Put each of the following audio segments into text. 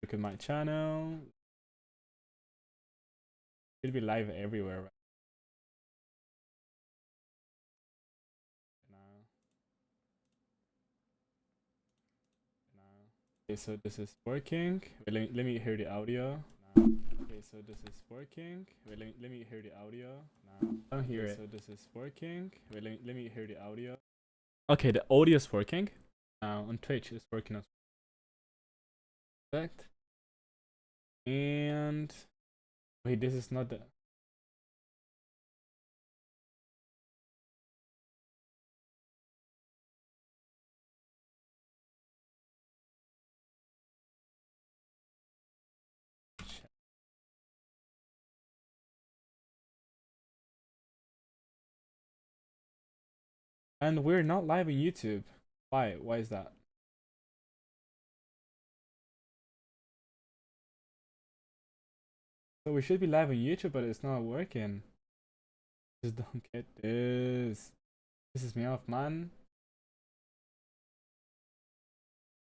Look at my channel. It'll be live everywhere right now. Okay, so this is working. Wait, let me hear the audio. Now. Okay, so this is working. Wait, let me hear the audio. Now. I don't hear it. So this is working. Wait, let me hear the audio. Okay, the audio is working. Now on Twitch it's working as perfect. And wait, this is not the. And we're not live on YouTube. Why? Why is that? So we should be live on YouTube, but it's not working. Just don't get this. This is me off, man.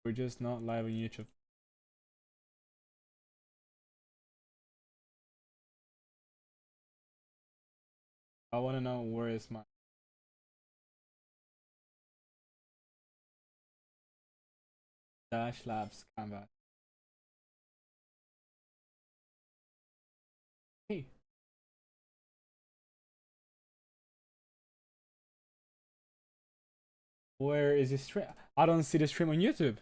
We're just not live on YouTube. I want to know where is my Dash Labs canvas. Hey. Where is this stream? I don't see the stream on YouTube.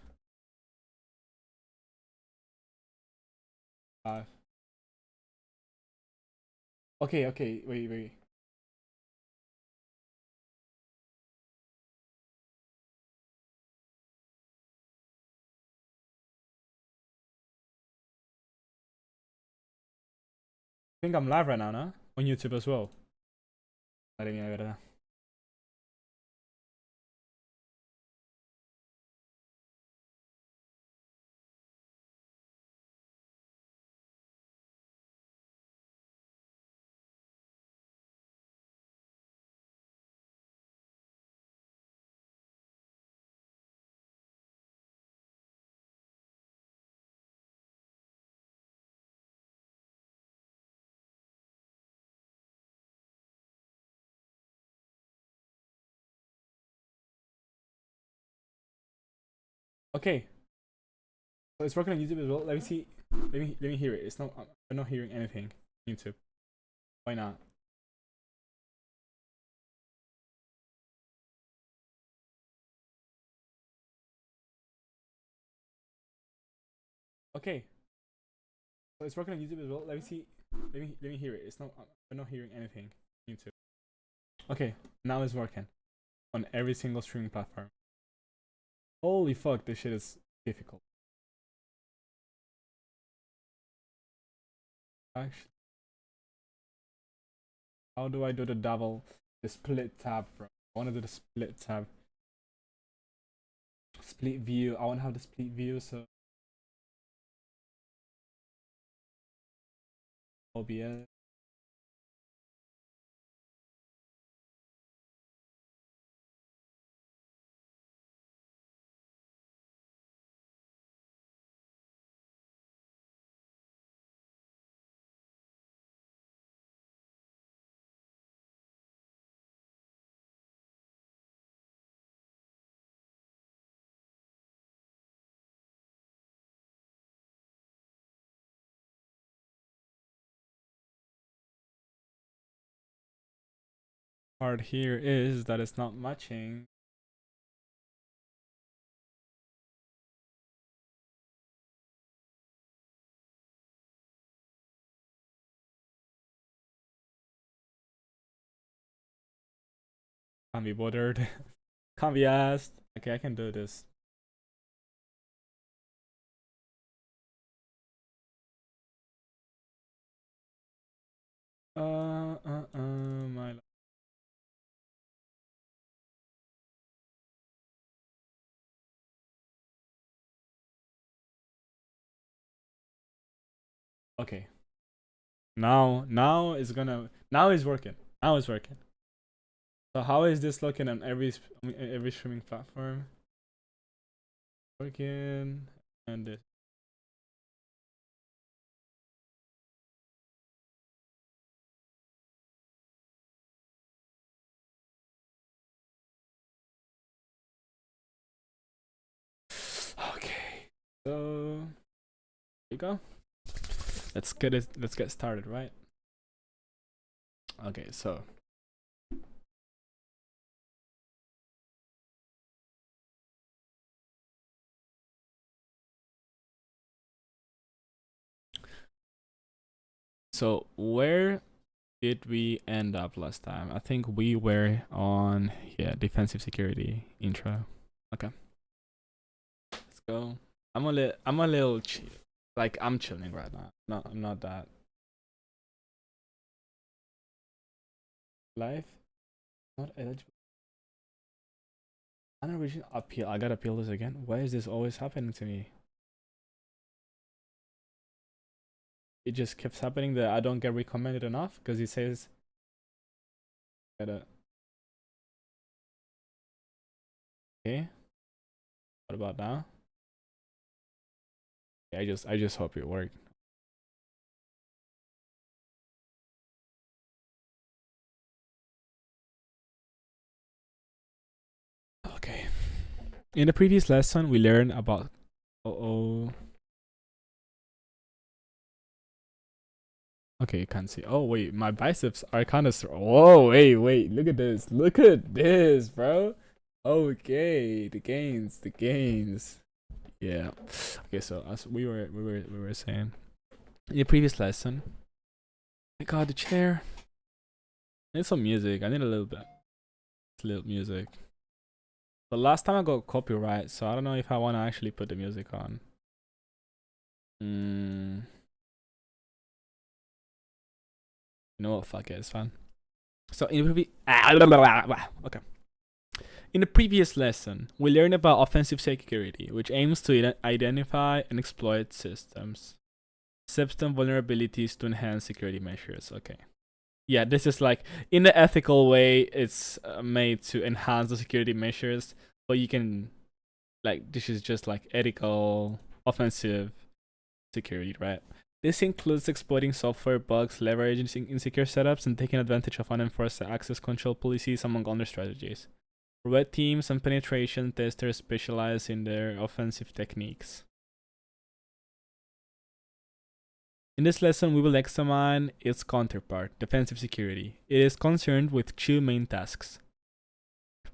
Okay, okay, wait. I think I'm live right now, no? On YouTube as well. Madre mía, de verdad. Okay. So it's working on YouTube as well. Let me see. Let me hear it. It's not. I'm not hearing anything. YouTube. Why not? Okay. So it's working on YouTube as well. Let me see. Let me hear it. It's not. I'm not hearing anything. YouTube. Okay. Now it's working on every single streaming platform. Holy fuck! This shit is difficult. Actually, how do I do the split tab, bro? I want to do the split tab. Split view. I want to have the split view, so OBS. Part here is that it's not matching. Can't be bothered. Can't be asked. Okay, I can do this. My. Okay. Now it's gonna. Now it's working. Now it's working. So how is this looking on every streaming platform? Working and this. So here you go. Let's get started, right? Okay, so where did we end up last time? I think we were on defensive security intro. Okay, let's go. I'm a little like I'm chilling right now. No, I'm not that. Life not eligible. Unoriginal appeal. I gotta appeal this again. Why is this always happening to me? It just keeps happening that I don't get recommended enough because it says gotta. Okay. What about now? I just hope it worked. Okay. In the previous lesson, we learned about. Okay, you can't see. Oh wait, my biceps are kind of. Whoa, wait, look at this. Look at this, bro. Okay, the gains. Yeah. Okay, so as we were saying in the previous lesson, I got the chair. I need some music. I need a little music. The last time I got copyright, so I don't know if I want to actually put the music on. You know what? Fuck it, it's fine. So in the okay. In the previous lesson, we learned about offensive security, which aims to identify and exploit system vulnerabilities to enhance security measures. Okay. Yeah, this is like in the ethical way. It's made to enhance the security measures, but you can like this is just like ethical offensive security, right? This includes exploiting software bugs, leveraging insecure setups, and taking advantage of unenforced access control policies, among other strategies. Red teams and penetration testers specialize in their offensive techniques. In this lesson, we will examine its counterpart, defensive security. It is concerned with two main tasks: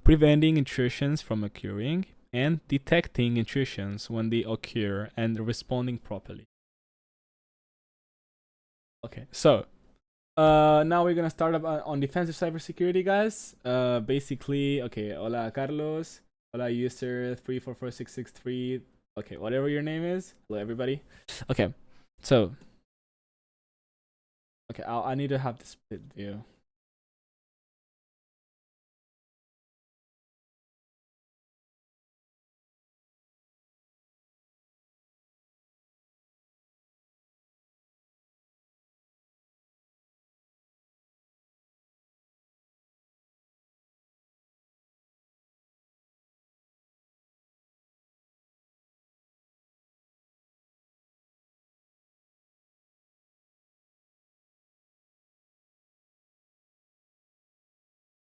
preventing intrusions from occurring and detecting intrusions when they occur and responding properly. Okay, so now we're gonna start up on defensive cybersecurity, guys. Basically, okay, hola Carlos, hola user 344663. Okay, whatever your name is. Hello everybody. Okay, so okay, I need to have the split view.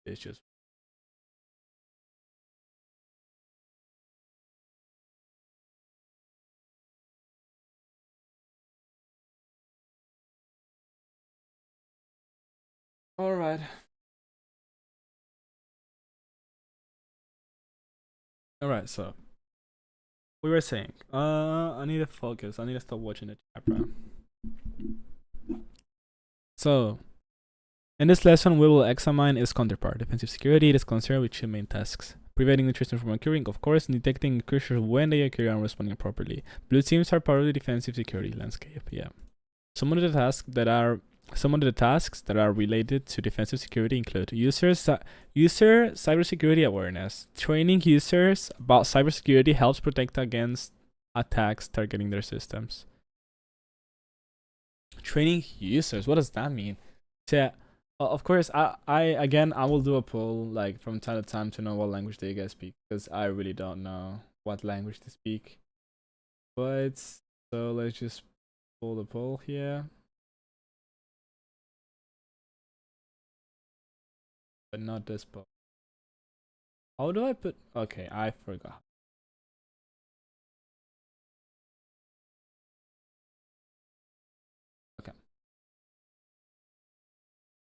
It's just all right. All right, so we were saying, I need to focus. I need to stop watching the chat, bro. So, in this lesson, we will examine its counterpart, defensive security. It is concerned with two main tasks: preventing intrusion from occurring, of course, and detecting intrusions when they occur and responding properly. Blue teams are part of the defensive security landscape. Yeah. Some of the tasks that are related to defensive security include user cybersecurity awareness. Training users about cybersecurity helps protect against attacks targeting their systems. Training users, what does that mean? So, of course, I will do a poll like from time to time to know what language do you guys speak, because I really don't know what language to speak. But so let's just pull the poll here. But not this poll. How do I put? Okay, I forgot.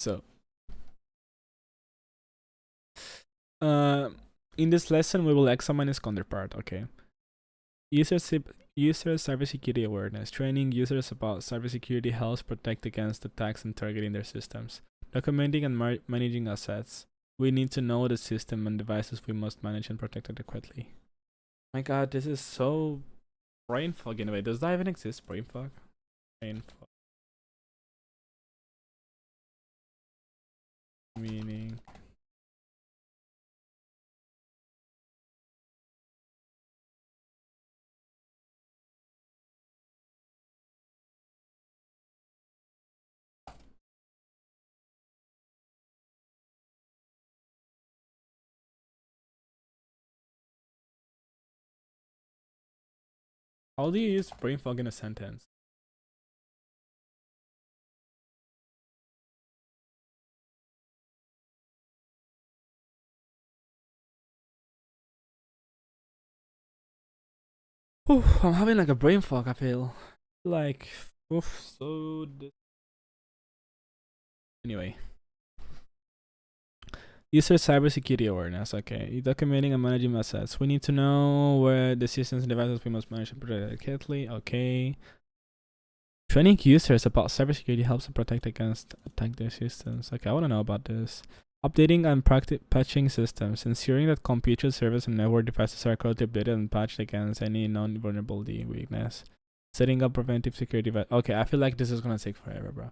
So, in this lesson, we will examine its counterpart. Okay. User cybersecurity awareness. Training users about cybersecurity helps protect against attacks and targeting their systems. Documenting and managing assets. We need to know the system and devices we must manage and protect adequately. My god, this is so brain fog in a way. Does that even exist, brain fog? Brain fog. Meaning. How do you use brain fog in a sentence? Oof, I'm having like a brain fog, I feel. Like, oof, so... Anyway. User cybersecurity awareness. Okay, documenting and managing assets. We need to know where the systems and devices we must manage and protect adequately. Okay. Training users about cybersecurity helps to protect against attack their systems. Okay, I want to know about this. Updating and patching systems, ensuring that computer servers and network devices are correctly updated and patched against any non-vulnerability weakness. Setting up preventive security. Okay, I feel like this is gonna take forever, bro.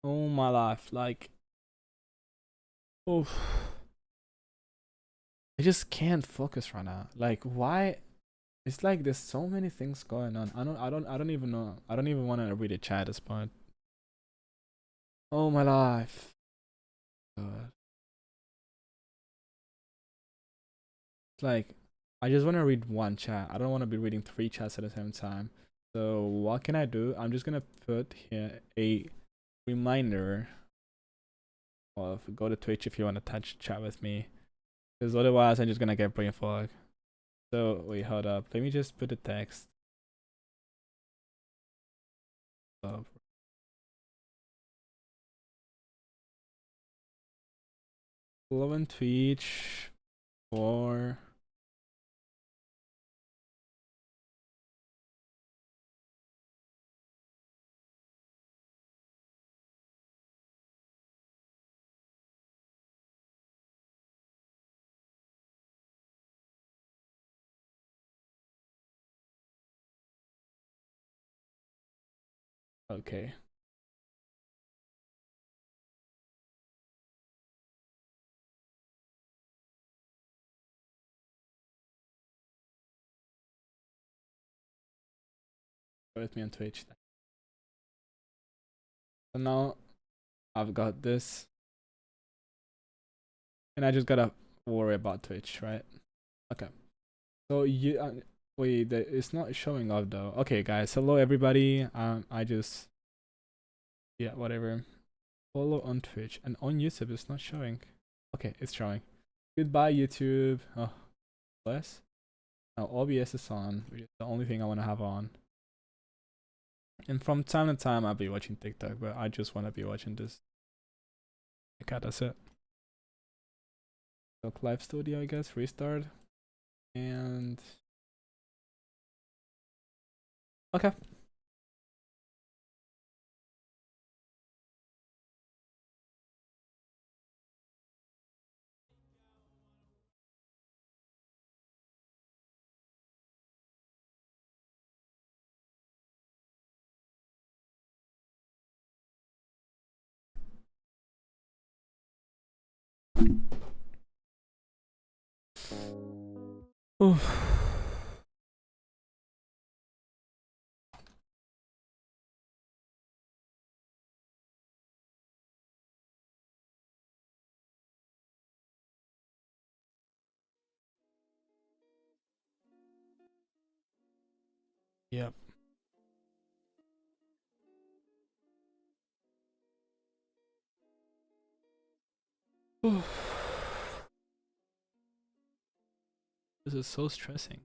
Oh my life, like, oh, I just can't focus right now. Like, why? It's like there's so many things going on. I don't even know. I don't even want to read the chat at this point. Oh my life. God. It's like, I just want to read one chat. I don't want to be reading 3 chats at the same time. So what can I do? I'm just gonna put here a reminder of go to Twitch if you want to touch chat with me. Because otherwise I'm just gonna get brain fog. So wait, hold up. Let me just put the text. Up. Follow on Twitch for okay. With me on Twitch. So now I've got this, and I just gotta worry about Twitch, right? Okay. So you wait, it's not showing up though. Okay, guys. Hello everybody. I just yeah, whatever. Follow on Twitch and on YouTube. It's not showing. Okay, it's showing. Goodbye YouTube. Oh, bless. Now OBS is on, which is the only thing I want to have on. And from time to time, I'll be watching TikTok, but I just want to be watching this. Okay, that's it. So live studio, I guess, restart. And okay. Oof. Yep. This is so stressing.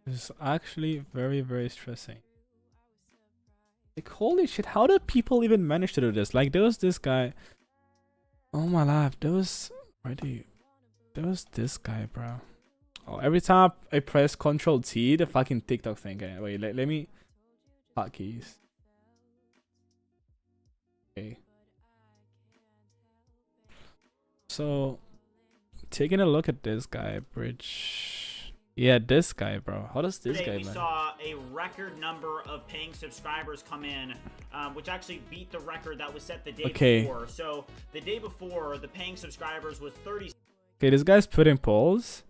This is actually very, very stressing. Like, holy shit, how do people even manage to do this? Like, there was this guy. Oh my life, there was this guy, bro. Oh, every time I press Control T, the fucking TikTok thing. Okay, wait, let me hotkeys. Okay. So, taking a look at this guy, Bridge. Yeah, this guy, bro. How does this guy, we man? saw a record number of paying subscribers come in, which actually beat the record that was set the day before. So the day before, the paying subscribers was 30. Okay, this guy's putting polls,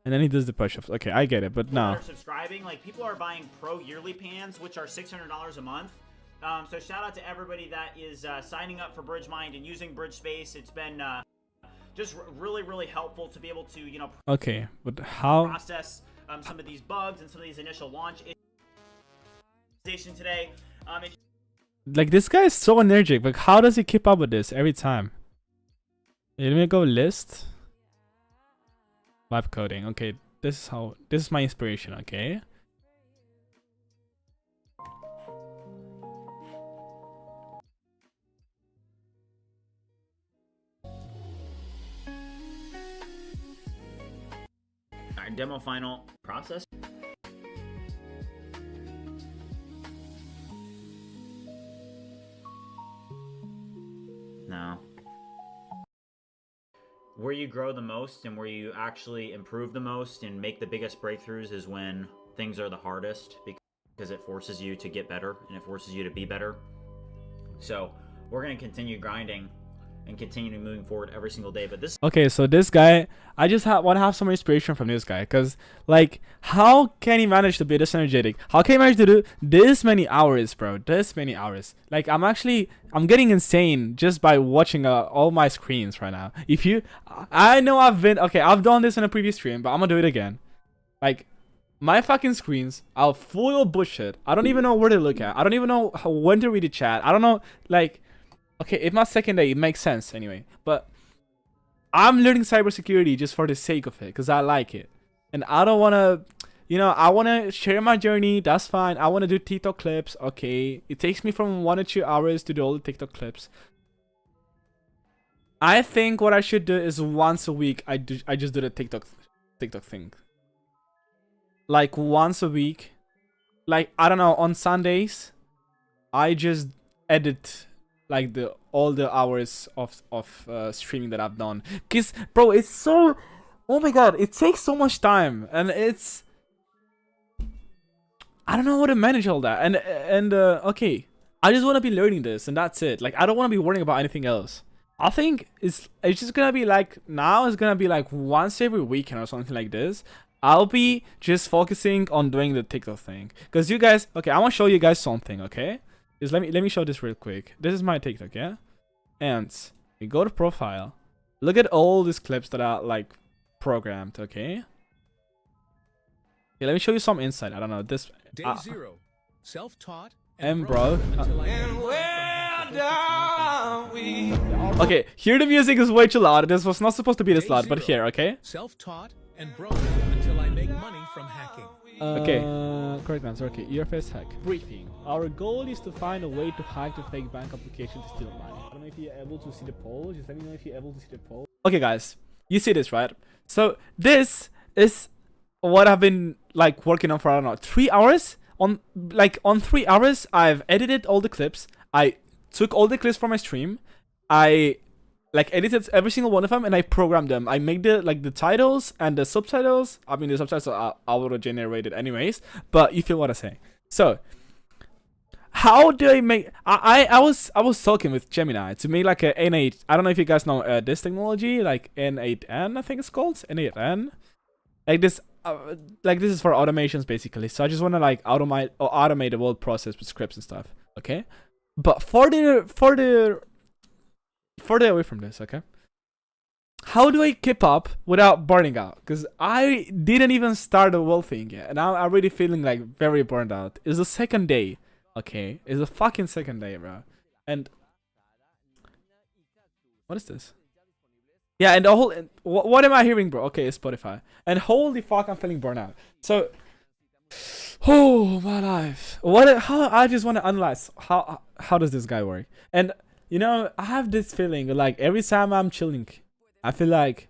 and then he does the push-ups. Okay, I get it, but no. Subscribing, like people are buying pro yearly pans, which are $600 a month. So shout out to everybody that is signing up for BridgeMind and using Bridge Space. It's been just really helpful to be able to, you know, okay, but how process some of these bugs and some of these initial launch issues today. Like, this guy is so energetic, but how does he keep up with this every time? Let me go list vibe coding. Okay, this is my inspiration. Okay. Our demo final process. No. Where you grow the most and where you actually improve the most and make the biggest breakthroughs is when things are the hardest, because it forces you to get better and it forces you to be better. So we're going to continue grinding and continue moving forward every single day. But this, okay, so this guy, I just want to have some inspiration from this guy, because like, how can he manage to be this energetic? How can he manage to do this many hours, bro? This many hours. Like, I'm getting insane just by watching all my screens right now. I know I've done this in a previous stream, but I'm gonna do it again. Like, my fucking screens are full of bullshit. I don't even know where to look at. I don't even know when to read the chat. I don't know, like, okay, if my second day, it makes sense anyway. But I'm learning cybersecurity just for the sake of it, because I like it. And I don't want to, you know, I want to share my journey. That's fine. I want to do TikTok clips. Okay. It takes me from 1 or 2 hours to do all the TikTok clips. I think what I should do is once a week, I just do the TikTok thing. Like, once a week. Like, I don't know, on Sundays, I just edit like all the hours of streaming that I've done, because bro, it's so, oh my god, it takes so much time, and I don't know how to manage all that, and okay, I just want to be learning this, and that's it. Like, I don't want to be worrying about anything else. I think it's just gonna be like, now it's gonna be like once every weekend or something like this. I'll be just focusing on doing the TikTok thing, because you guys, okay, I want to show you guys something. Okay, just let me show this real quick. This is my TikTok, yeah? And we go to profile. Look at all these clips that are like programmed, okay? Yeah, let me show you some insight. I don't know. This Day zero. Self-taught and bro. Okay, here the music is way too loud. This was not supposed to be this loud, but here, okay? Self-taught and broke until I make money from hacking. Okay, correct answer. Okay, earface hack. Briefing. Our goal is to find a way to hack the fake bank application to steal money. I don't know if you're able to see the poll. Just let me know if you're able to see the poll. Okay, guys, you see this, right? So this is what I've been like working on for, I don't know, 3 hours. On 3 hours, I've edited all the clips. I took all the clips from my stream. I like edited every single one of them, and I programmed them. I made the titles and the subtitles. I mean, the subtitles are auto generated anyways, but you feel what I say. So how do I make? I was talking with Gemini to make like a N8. I don't know if you guys know this technology, like N8N. I think it's called N8N. Like this is for automations basically. So I just want to like automate the whole process with scripts and stuff. Okay, but further away from this, okay? How do I keep up without burning out? Because I didn't even start the whole thing yet, and I'm already feeling like very burned out. It's the second day, okay? It's the fucking second day, bro. And what is this? Yeah, and the whole what am I hearing, bro? Okay, it's Spotify. And holy fuck, I'm feeling burnt out. So Oh my life. How I just want to analyze how does this guy work? And you know, I have this feeling like every time I'm chilling, I feel like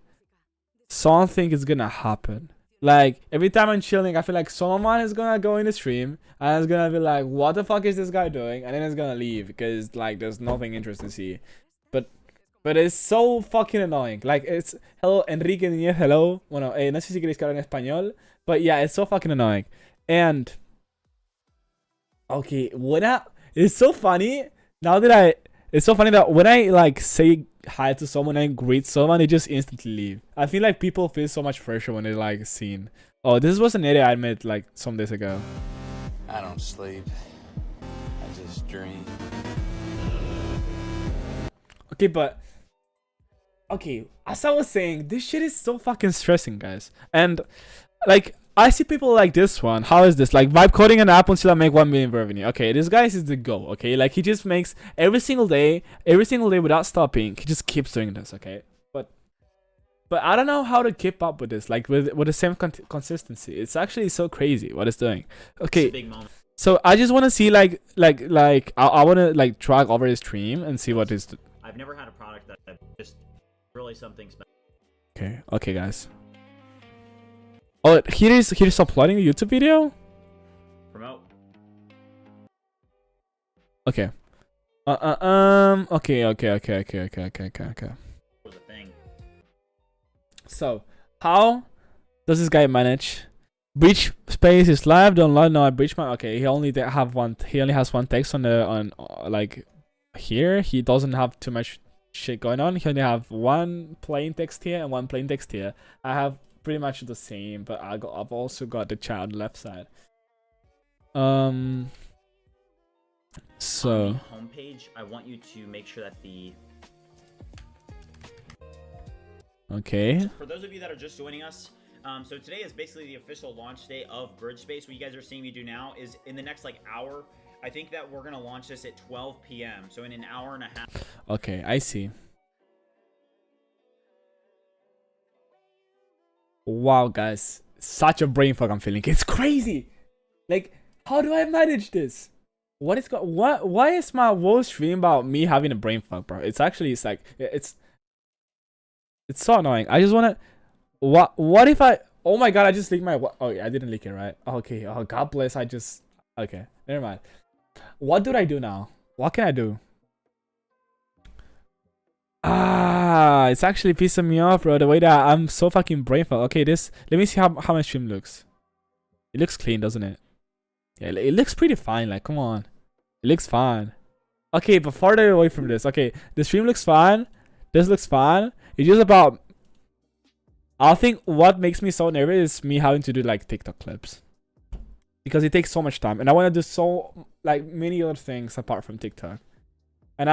something is gonna happen. Like every time I'm chilling, I feel like someone is gonna go in the stream and it's gonna be like, what the fuck is this guy doing? And then it's gonna leave because like there's nothing interesting to see. But it's so fucking annoying. Like it's hello Enrique Niñez, hello. Bueno, no sé si queréis que hable en español, but yeah, it's so fucking annoying. And okay, it's so funny now that it's so funny that when I like say hi to someone and greet someone, they just instantly leave. I feel like people feel so much pressure when they're like seen. Oh, this was an edit I made like some days ago. I don't sleep. I just dream. Okay, but okay, as I was saying, this shit is so fucking stressing, guys. And like I see people like this one. How is this? Like vibe coding an app until I make 1 million revenue. Okay, this guy is the go. Okay, like he just makes every single day without stopping. He just keeps doing this. Okay, but I don't know how to keep up with this. Like with the same consistency. It's actually so crazy what it's doing. Okay, It's a big moment. so I just want to see like I want to like drag over his stream and see what is. I've never had a product that just really something special. Okay, guys. Oh, he's uploading a YouTube video? Promote. Okay. Okay. Was a thing. So, how does this guy manage? Breach space is live. Don't lie. No, I breach my. Okay, he only has one text on like here. He doesn't have too much shit going on. He only have one plain text here and one plain text here. I have pretty much the same, but I've also got the chat on the left side. So on the homepage, I want you to make sure that the okay. For those of you that are just joining us, so today is basically the official launch day of Bridge Space. What you guys are seeing me do now is in the next like hour. I think that we're gonna launch this at 12 p.m. So in an hour and a half. Okay, I see. Wow, guys, such a brain fuck I'm feeling. It's crazy. Like, how do I manage this? Why is my whole stream about me having a brain fuck, bro? It's so annoying. I just wanna. What if I? Oh my god! I just leaked my. Oh yeah, I didn't leak it, right? Okay. Oh god bless. Okay. Never mind. What do I do now? What can I do? It's actually pissing me off, bro. The way that I'm so fucking brain fucked. Okay, let me see how my stream looks. It looks clean, doesn't it? Yeah, it looks pretty fine. Like, come on, it looks fine. Okay, but farther away from this. Okay, the stream looks fine. This looks fine. It's just about. I think what makes me so nervous is me having to do like TikTok clips, because it takes so much time, and I want to do so like many other things apart from TikTok, and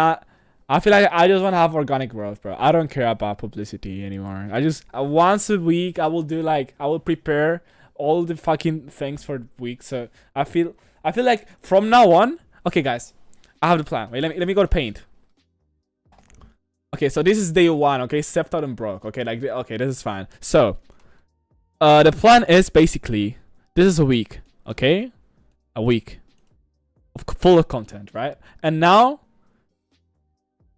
I feel like I just want to have organic growth, bro. I don't care about publicity anymore. I just once a week I will prepare all the fucking things for the week. So I feel like from now on, okay, guys, I have the plan. Wait, let me go to Paint. Okay, so this is day 1. Okay, stepped out and broke. Okay, okay, this is fine. So, the plan is basically this is a week. Okay, a week full of content, right? And now,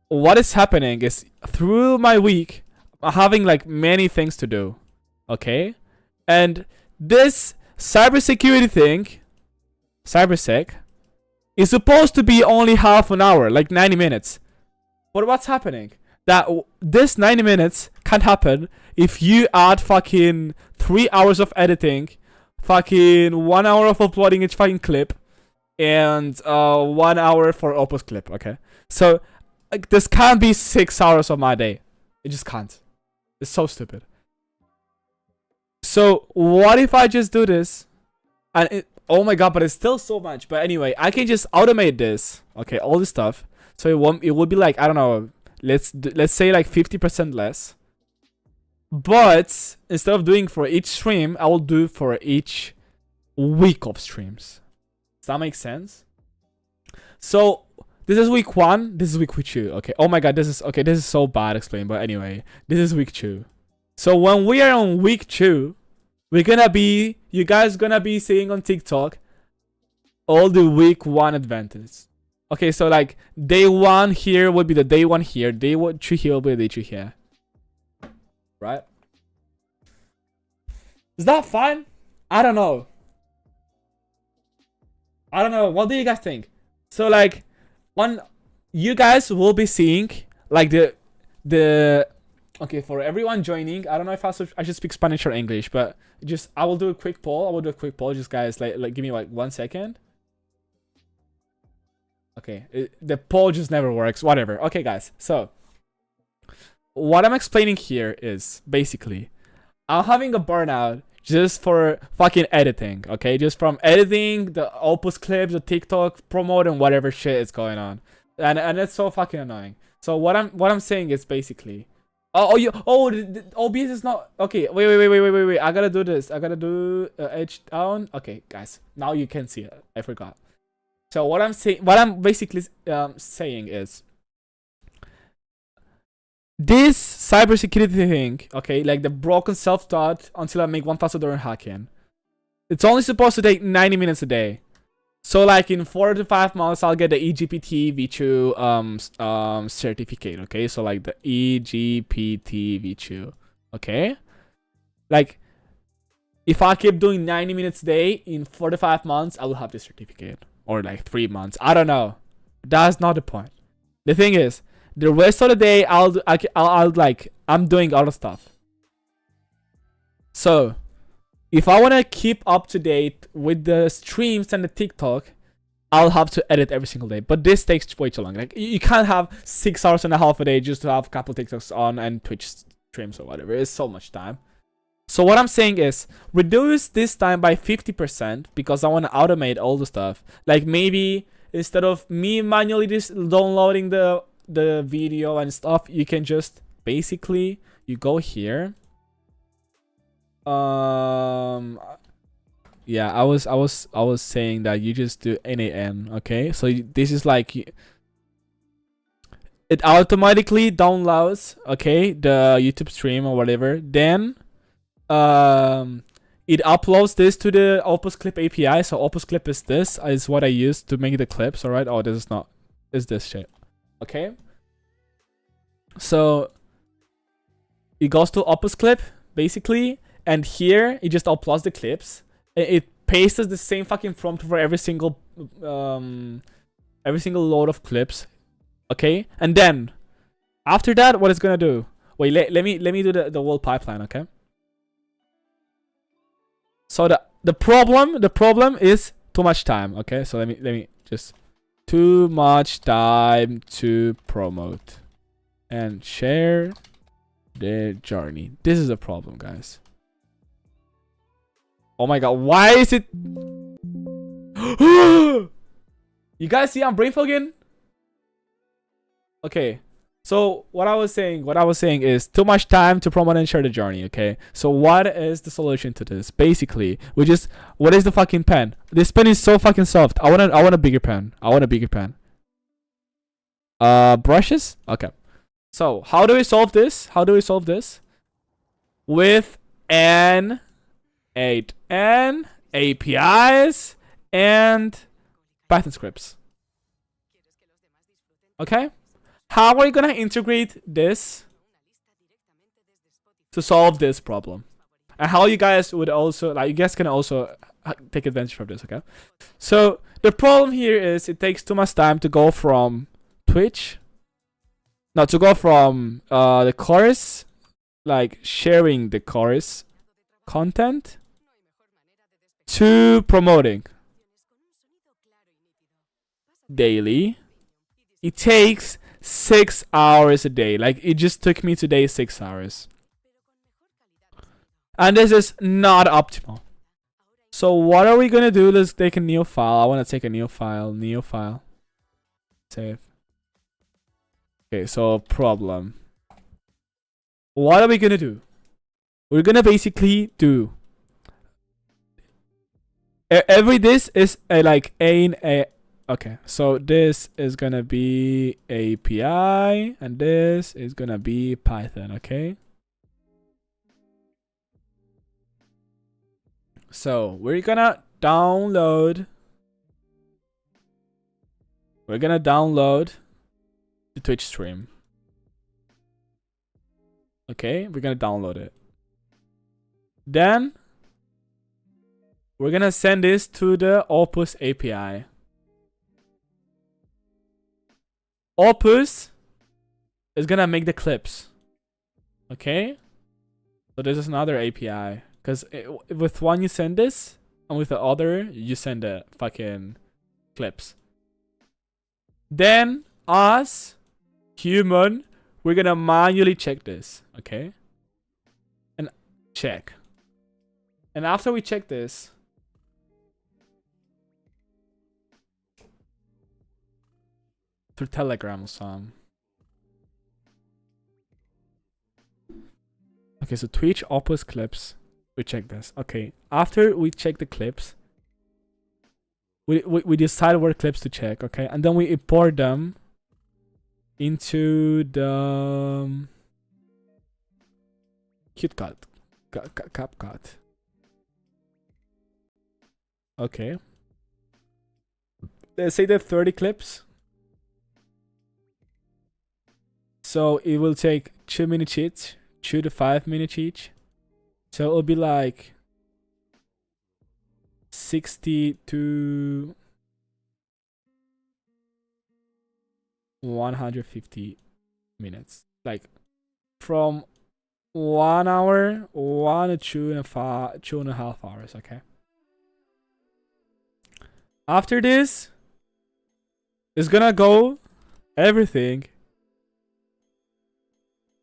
what is happening is through my week, I'm having like many things to do. Okay, and this cybersecurity thing, cybersec, is supposed to be only half an hour, like 90 minutes. But what's happening? That this 90 minutes can't happen if you add fucking 3 hours of editing, fucking 1 hour of uploading each fucking clip, and 1 hour for Opus clip. Okay, so like this can't be 6 hours of my day. It just can't. It's so stupid. So what if I just do this, and oh my god, but it's still so much. But anyway, I can just automate this. Okay, all this stuff. So it will be like, I don't know. Let's say like 50% less. But instead of doing for each stream, I will do for each week of streams. Does that make sense? So this is week 1. This is week 2. Okay. Oh my god, this is so bad explained. But anyway, this is week 2. So when we are on week 2, you guys gonna be seeing on TikTok all the week 1 advantage. Okay, so like day 1 here would be the day 1 here, day 2 here will be the day 2 here. Right? Is that fine? I don't know. What do you guys think? So like you guys will be seeing like the okay, for everyone joining, I don't know if I should speak Spanish or English, but just I will do a quick poll. Just guys like give me like 1 second. Okay, the poll just never works. Whatever. Okay, guys. So what I'm explaining here is basically I'm having a burnout just for fucking editing. Okay, just from editing the Opus clips, the TikTok promote, and whatever shit is going on, and it's so fucking annoying. So what I'm saying is basically, the OBS is not okay. Wait. I gotta do this. I gotta do edge down. Okay, guys, now you can see it. I forgot. So what I'm basically saying is this cybersecurity thing, okay, like the broken self-taught until I make $1,000 hacking. It's only supposed to take 90 minutes a day. So like in 4 to 5 months, I'll get the eJPTv2 certificate, okay? So like the eJPTv2, okay? Like if I keep doing 90 minutes a day in 4 to 5 months, I will have this certificate. Or like 3 months. I don't know. That's not the point. The thing is, the rest of the day, I'm doing other stuff. So, if I want to keep up to date with the streams and the TikTok, I'll have to edit every single day. But this takes way too long. Like, you can't have 6 hours and a half a day just to have a couple TikToks on and Twitch streams or whatever. It's so much time. So what I'm saying is, reduce this time by 50% because I want to automate all the stuff. Like maybe instead of me manually just downloading the video and stuff, you can just basically you go here. Yeah, I was saying that you just do NaN, okay? So this is like it automatically downloads, okay, the YouTube stream or whatever. Then it uploads this to the Opus Clip API. So Opus Clip is what I use to make the clips. All right. Oh, this is not. Is this shit? Okay. So it goes to Opus Clip basically, and here it just uploads the clips. It pastes the same fucking prompt for every single load of clips. Okay, and then after that, what it's gonna do? Wait, let me do the whole pipeline. Okay. So the problem is too much time. Okay, so let me just too much time to promote and share the journey. This is a problem, guys. Oh my god, why is it? You guys see I'm brain fogging? Okay. So what I was saying is too much time to promote and share the journey, okay? So what is the solution to this? Basically, what is the fucking pen? This pen is so fucking soft. I want a bigger pen. Brushes? Okay. So how do we solve this? With N8N APIs and Python scripts. Okay? How are we gonna integrate this to solve this problem? And how you guys would also, like, you guys can also take advantage of this, okay? So the problem here is it takes too much time to go from Twitch, the chorus, like sharing the chorus content, to promoting daily. It takes 6 hours a day. Like, it just took me today 6 hours. And this is not optimal. So what are we gonna do? Let's take a new file. I want to take a new file. Save. Okay, so problem. What are we gonna do? We're gonna basically do this is okay, so this is gonna be API and this is gonna be Python, okay? So we're gonna download We're gonna download the Twitch stream. Okay, we're gonna download it. Then we're gonna send this to the Opus API. Opus is gonna make the clips. Okay? So this is another API. Because with one you send this, and with the other you send the fucking clips. Then us, human, we're gonna manually check this. Okay? And check. And after we check this, through Telegram or some. Okay, so Twitch Opus clips. We check this. Okay, after we check the clips, we decide what clips to check. Okay, and then we import them into the CapCut. Okay. Let's say there are 30 clips. So it will take 2 minutes each, 2 to 5 minutes each. So it'll be like 60 to 150 minutes. Like from 1 hour, 1 to 2.5 hours, okay? After this, it's gonna go everything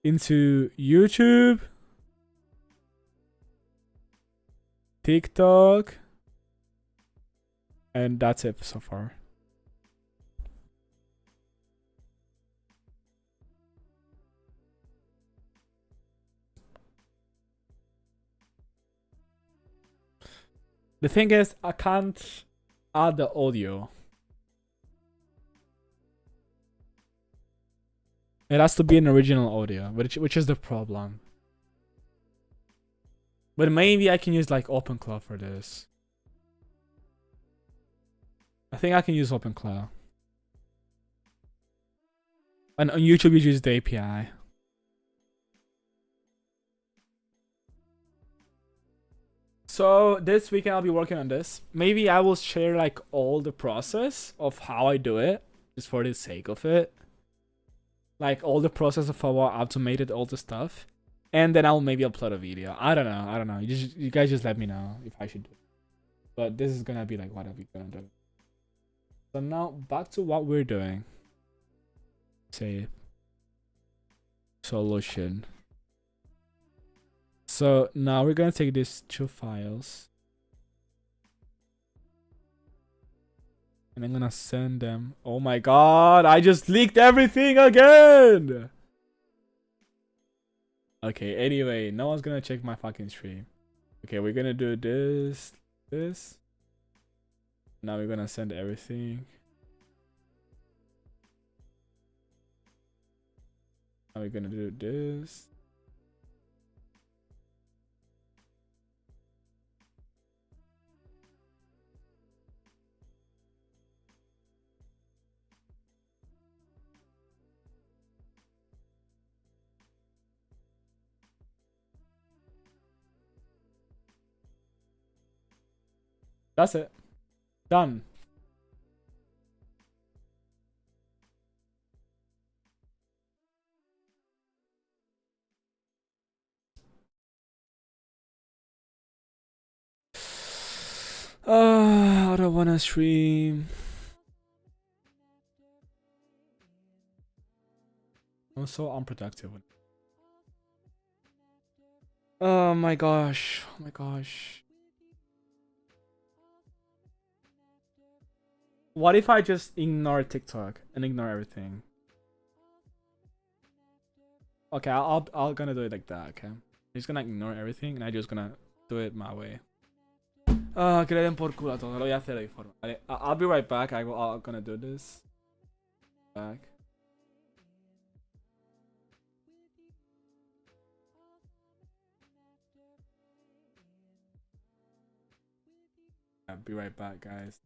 into YouTube, TikTok, and that's it so far. The thing is, I can't add the audio. It has to be an original audio, which is the problem. But maybe I can use like OpenClaw for this. I think I can use OpenClaw. And on YouTube you use the API. So this weekend I'll be working on this. Maybe I will share like all the process of how I do it, just for the sake of it. Like all the process of how I automated all the stuff. And then I'll maybe upload a video. I don't know. You guys just let me know if I should do it. But this is gonna be like what I'm gonna do. So now back to what we're doing. Say solution. So now we're gonna take these 2 files. And I'm gonna send them. Oh my god, I just leaked everything again! Okay, anyway, no one's gonna check my fucking stream. Okay, we're gonna do this. Now we're gonna send everything. Now we're gonna do this. That's it. Done. I don't wanna stream. I'm so unproductive. Oh my gosh. Oh my gosh. What if I just ignore TikTok and ignore everything? Okay, I'll gonna do it like that, okay? I'm just gonna ignore everything and I'm just gonna do it my way. Que le den por culo a todo, lo voy a hacer de forma. Vale, I'll be right back. I'm gonna do this. Back. I'll be right back, guys.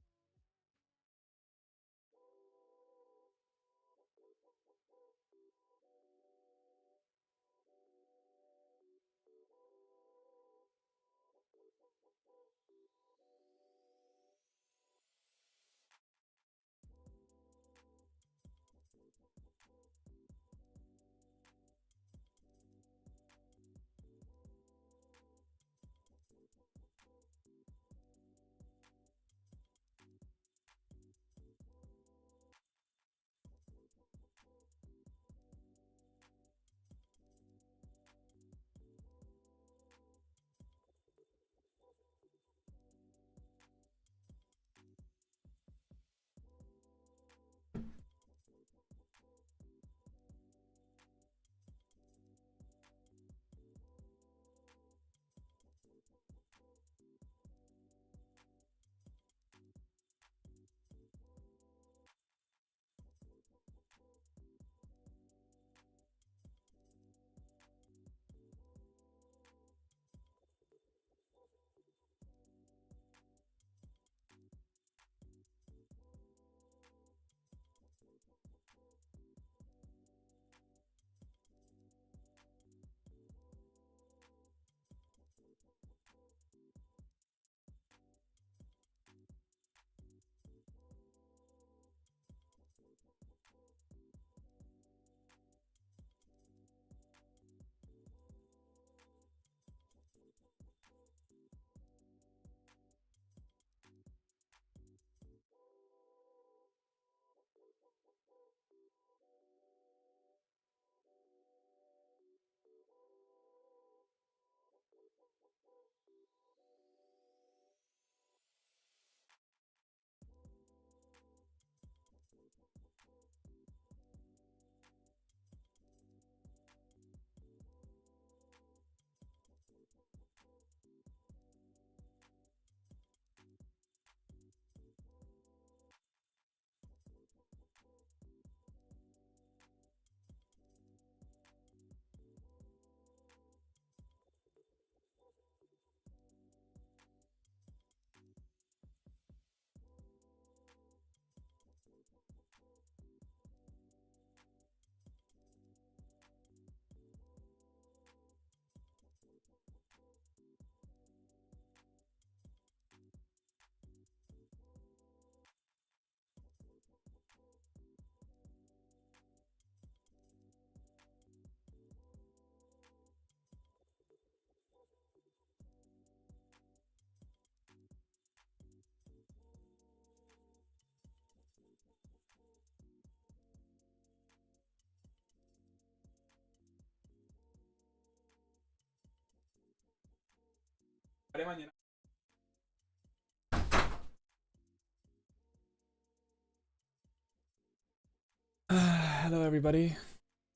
Hello everybody,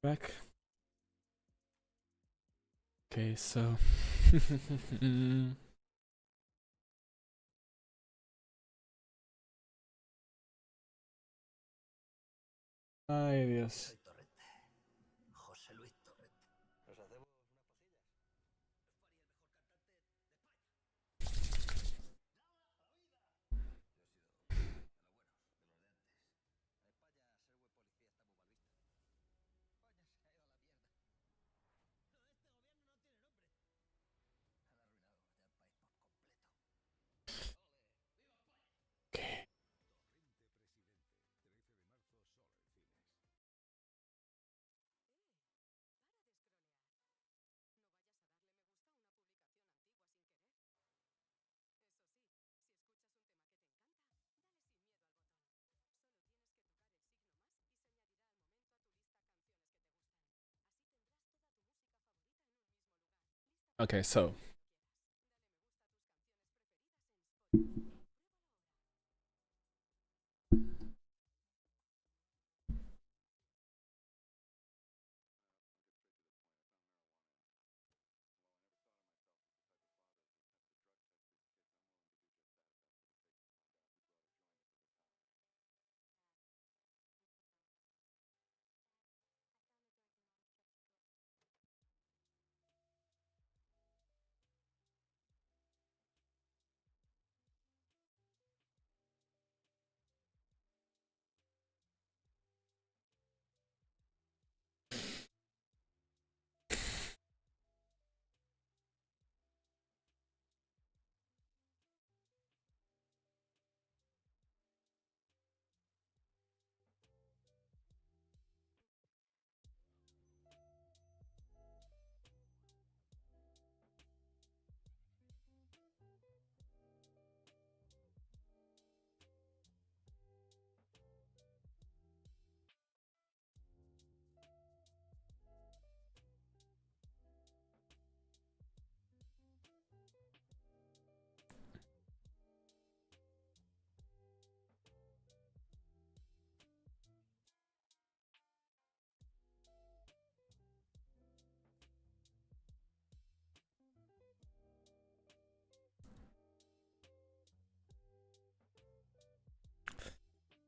back. Okay, so ay Dios. Okay. Okay, so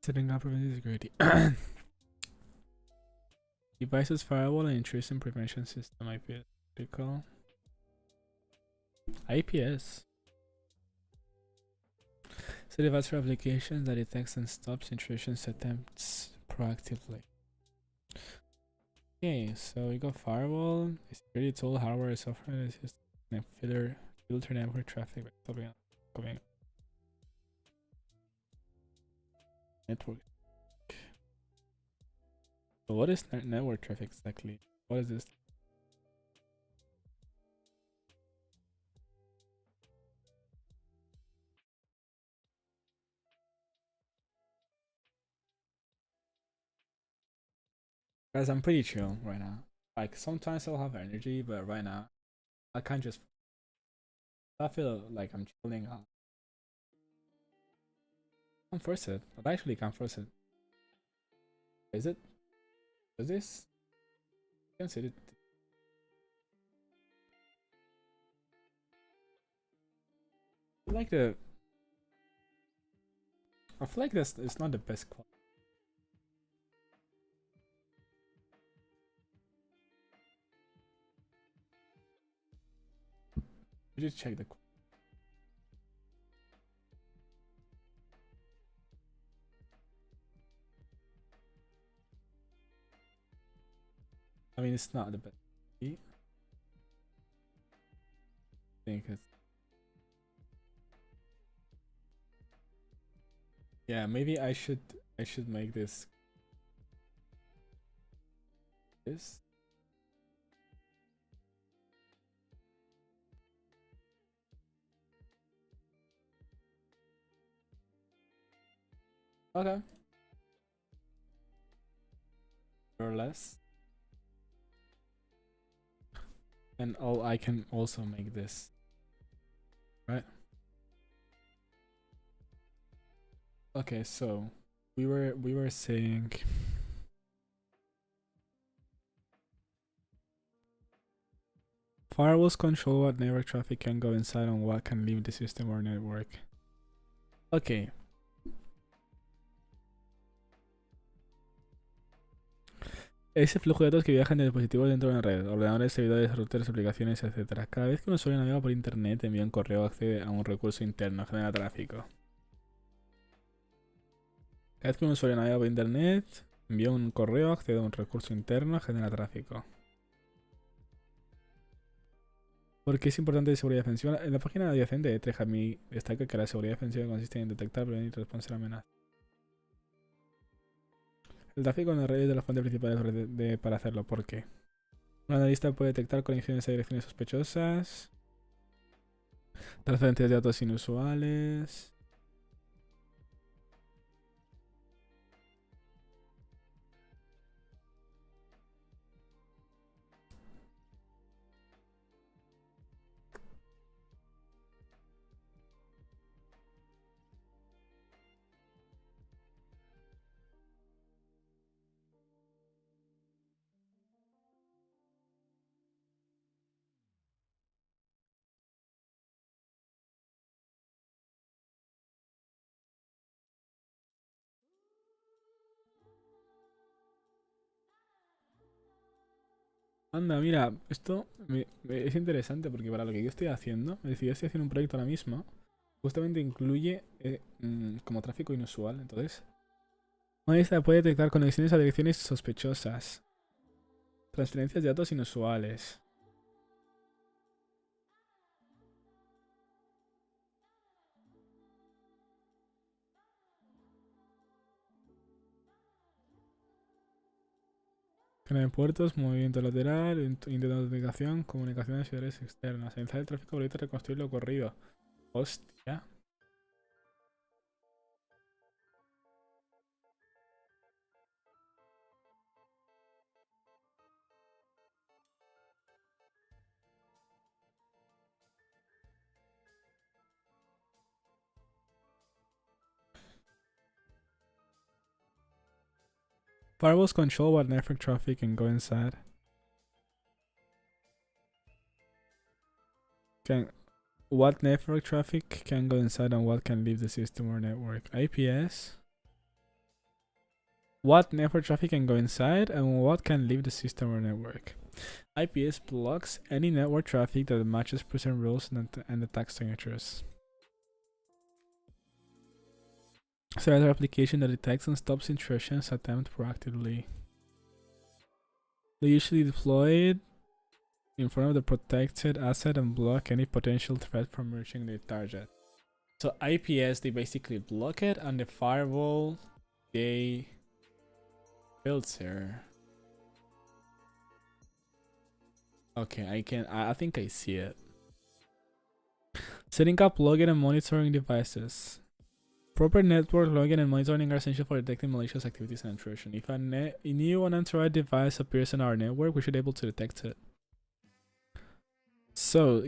setting up preventive security. Devices firewall and intrusion prevention system IPS critical. IPS. So device for applications that detects and stops intrusion attempts proactively. Okay, so we got firewall, security tool, hardware, software, system, filter network traffic by stopping network. So what is network traffic exactly? What is this? Guys, I'm pretty chill right now. Like sometimes I'll have energy, but right now I can't just. I feel like I'm chilling out. Can't force it. I actually can't force it. Is it? Is this? I can see it. I like the. I feel like this is not the best quality. We just check the. I mean, it's not the best. I think it's. Yeah, maybe I should make this. This. Okay. Or less. And I can also make this right? Okay, so we were saying firewalls control what network traffic can go inside and what can leave the system or network. Okay. Ese flujo de datos que viajan de dispositivos dentro de una red, ordenadores, servidores, routers, aplicaciones, etc. Cada vez que un usuario navega por internet, envía un correo o accede a un recurso interno, genera tráfico. Cada vez que un usuario navega por internet, envía un correo, accede a un recurso interno, genera tráfico. ¿Por qué es importante la seguridad defensiva? En la página adyacente de Trejami destaca que la seguridad defensiva consiste en detectar, prevenir y responder a amenazas. El tráfico en la red es de las fuentes principales para hacerlo. ¿Por qué? Un analista puede detectar conexiones a direcciones sospechosas, transferencias de datos inusuales. Anda, mira, esto es interesante porque para lo que yo estoy haciendo, es decir, yo estoy haciendo un proyecto ahora mismo, justamente incluye como tráfico inusual. Entonces, una lista puede detectar conexiones a direcciones sospechosas, transferencias de datos inusuales. Canal de puertos, movimiento lateral, intento de autenticación, comunicación de servidores externos. Analizar el tráfico para reconstruir lo ocurrido. Hostia. Firewalls control what network traffic can go inside. What network traffic can go inside and what can leave the system or network? IPS. What network traffic can go inside and what can leave the system or network? IPS blocks any network traffic that matches present rules and attack signatures. Server application that detects and stops intrusions attempt proactively. They usually deployed in front of the protected asset and block any potential threat from reaching the target. So IPS, they basically block it, and the firewall, they filter. Okay, I think I see it. Setting up login and monitoring devices. Proper network login and monitoring are essential for detecting malicious activities and intrusion. If a new unauthorized device appears on our network, we should be able to detect it. So,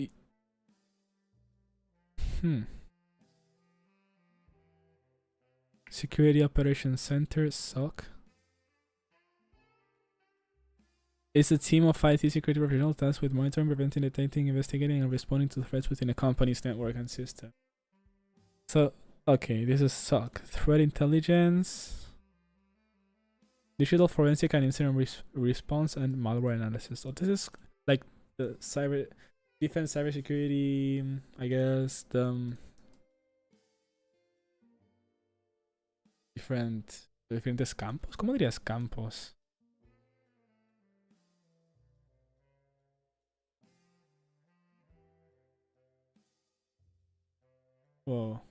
Security Operations Center, SOC. It's a team of IT security professionals tasked with monitoring, preventing, detecting, investigating, and responding to threats within a company's network and system. So, okay, this is SOC. Threat intelligence, digital forensic and incident response, and malware analysis. So this is like the cyber defense, cybersecurity, I guess, the diferentes campos. ¿Cómo dirías campos? Whoa.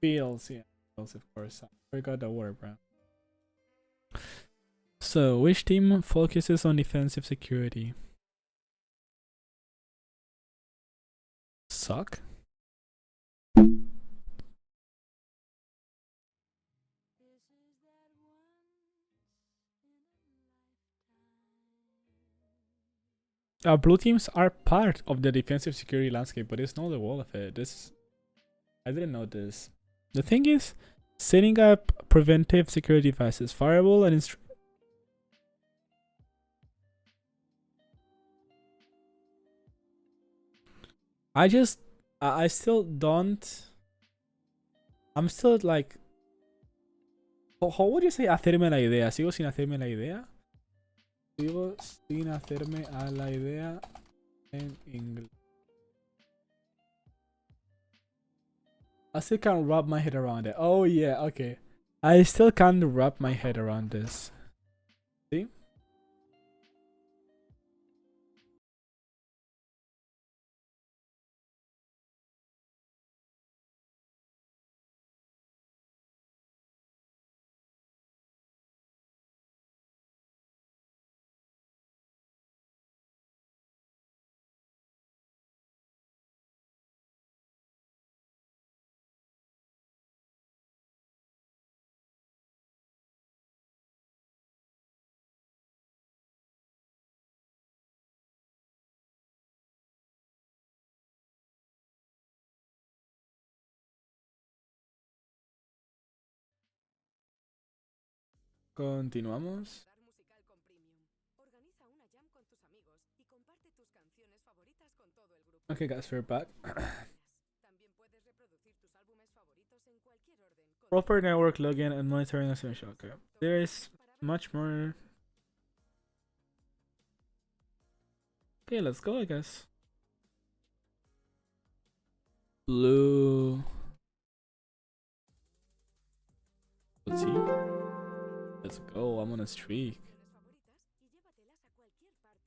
Fields, yeah, fields, of course. I forgot the word, bro. So, which team focuses on defensive security? Suck? Blue teams are part of the defensive security landscape, but it's not the wall of it. I didn't know this. The thing is, setting up preventive security devices, firewall and I still don't. I'm still like. How would you say hacerme la idea? Sigo sin hacerme la idea. Sigo sin hacerme a la idea en inglés. I still can't wrap my head around it. Oh yeah, okay. I still can't wrap my head around this. See? Continuamos. Okay guys, we're back. Proper network login and monitoring essential. Okay. There is much more. Okay, let's go, I guess. Blue. Let's see. Let's go, I'm on a streak.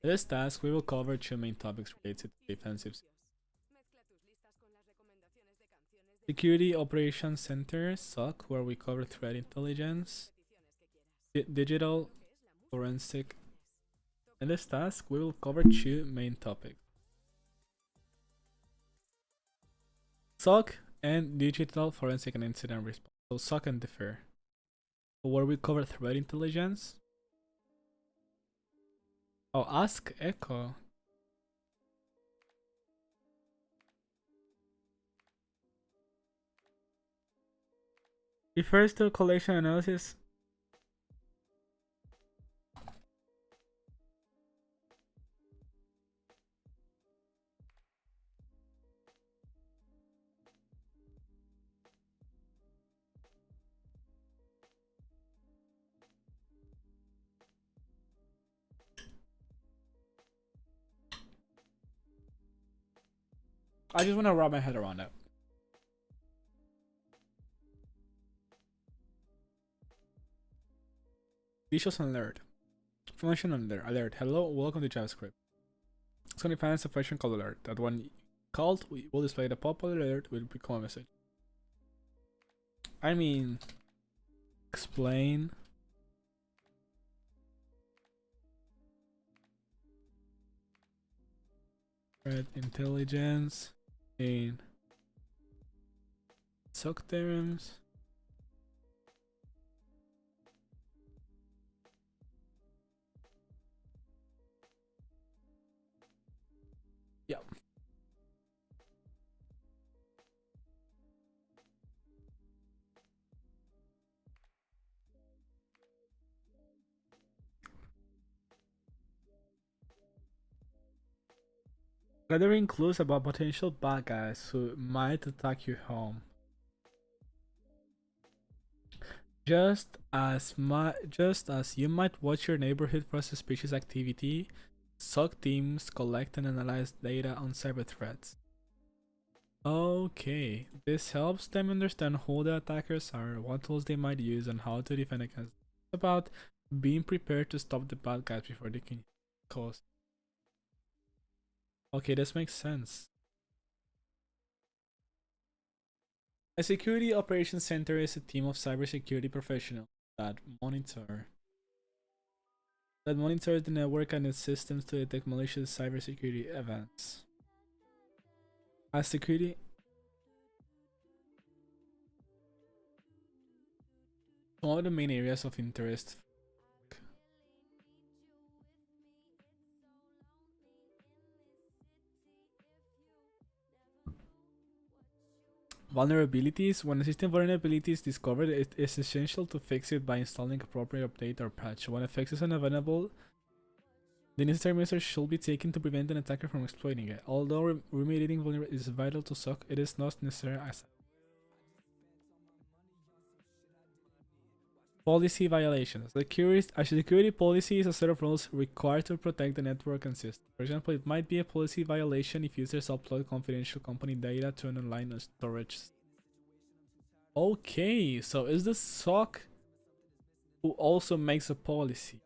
In this task, we will cover two main topics related to defensive security operations center, SOC, where we cover threat intelligence, digital forensic. In this task, we will cover two main topics: SOC and digital forensic and incident response. So SOC and defer, where we cover threat intelligence. Oh, ask Echo. Refers to collection analysis. I just want to wrap my head around it. Visuals alert. Function alert. Hello, welcome to JavaScript. It's going to find a function called alert. That when called, we will display the pop-up alert will become a message. I mean, explain. Threat intelligence in SOC terms. Yeah. Gathering clues about potential bad guys who might attack your home. Just as you might watch your neighborhood for suspicious activity, SOC teams collect and analyze data on cyber threats. Okay, this helps them understand who the attackers are, what tools they might use, and how to defend against them. It's about being prepared to stop the bad guys before they can cause. Okay, this makes sense. A security operations center is a team of cybersecurity professionals that monitor that monitors the network and its systems to detect malicious cybersecurity events. As security one of the main areas of interest. Vulnerabilities. When a system vulnerability is discovered, it is essential to fix it by installing appropriate update or patch. When a fix is unavailable, the necessary measures should be taken to prevent an attacker from exploiting it. Although remediating vulnerabilities is vital to SOC, it is not necessary as policy violations. A security policy is a set of rules required to protect the network and system. For example, it might be a policy violation if users upload confidential company data to an online storage. Okay, so is the SOC who also makes a policy?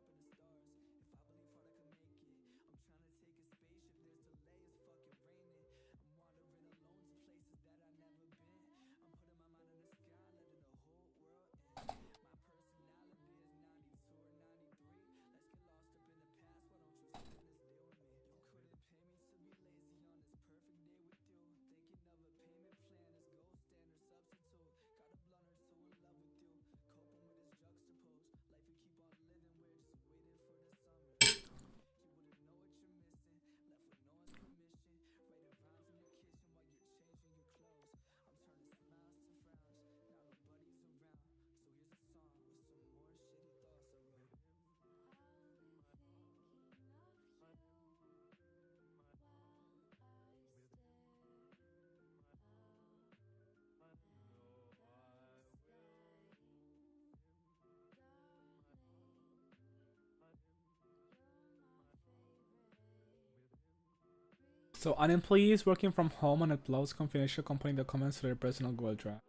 So an employee is working from home and uploads confidential company documents to their personal Google Drive.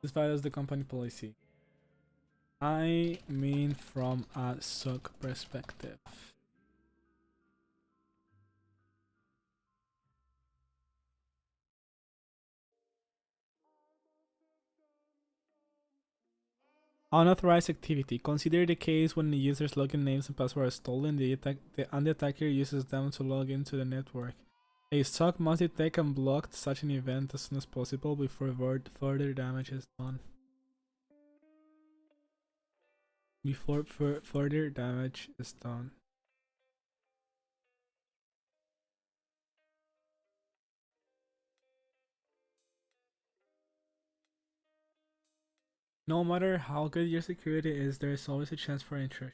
This violates the company policy. I mean from a SOC perspective. Unauthorized activity. Consider the case when the user's login names and password are stolen and the attacker uses them to log into the network. A SOC must detect and block such an event as soon as possible before further damage is done. Further damage is done. No matter how good your security is, there is always a chance for intrusion.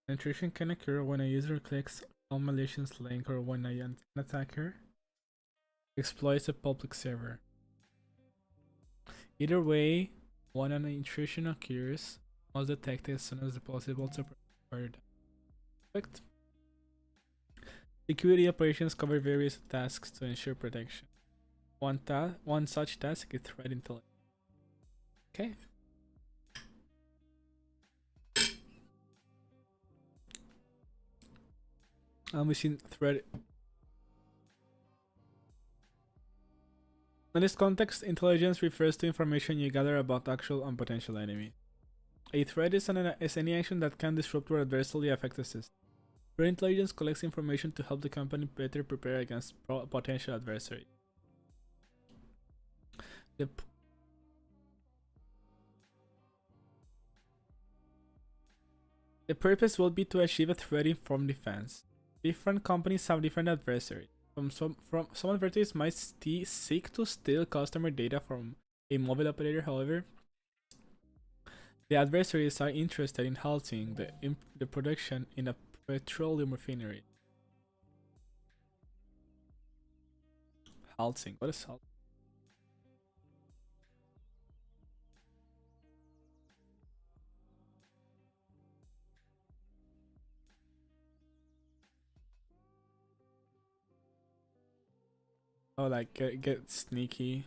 Intrusion can occur when a user clicks on a malicious link or when an attacker exploits a public server. Either way, when an intrusion occurs, must detect it as soon as possible to prevent further. Security operations cover various tasks to ensure protection. One such task is threat intelligence. Okay. Machine threat. In this context, intelligence refers to information you gather about actual and potential enemies. A threat is any action that can disrupt or adversely affect the system. Threat intelligence collects information to help the company better prepare against potential adversaries. The purpose will be to achieve a threat-informed defense. Different companies have different adversaries. Some adversaries might seek to steal customer data from a mobile operator. However, the adversaries are interested in halting the production in a petroleum refinery. Halting. What is halting? Oh, like get sneaky.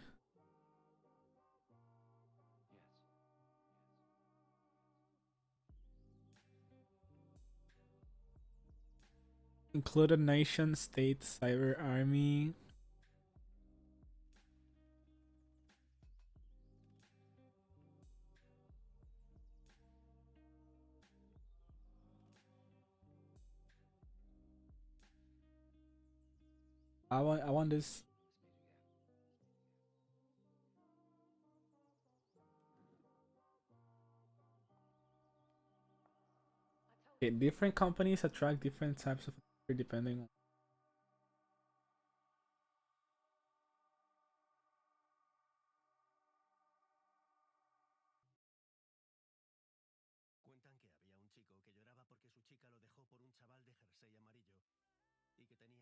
Include a nation-state cyber army. I want this. Okay, different companies attract different types of depending on. Cuentan que había un chico que lloraba porque su chica lo dejó por un chaval de jersey amarillo y que tenía un coche blanco. Muy triste,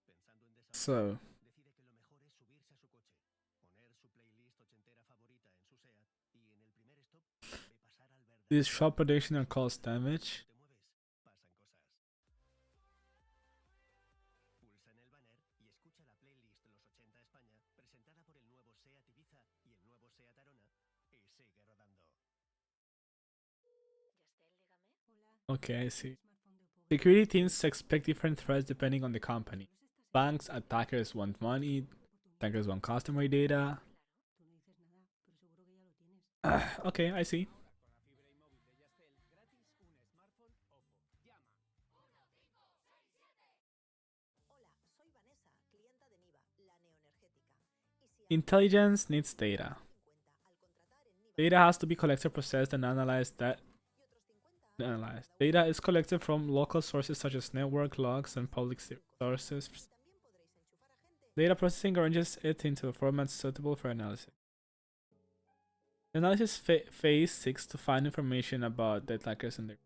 pensando en So decide que lo mejor es subirse a su coche, poner su playlist ochentera favorita en su SEAT y en el primer stop ve pasar al verdadero. this shot prediction and cause damage. Te mueves, pasan cosas. Pulsa en el banner y escucha la playlist Los 80 España presentada por el nuevo SEAT Ibiza y el nuevo SEAT Arona y sigue rodando. Okay, I see. Security teams expect different threats depending on the company. Banks, attackers want money, attackers want customer data. Okay, I see. Intelligence needs data. Data has to be collected, processed, and analyzed. Data is collected from local sources such as network logs and public sources. Data processing arranges it into a format suitable for analysis. The analysis phase seeks to find information about the attackers and their.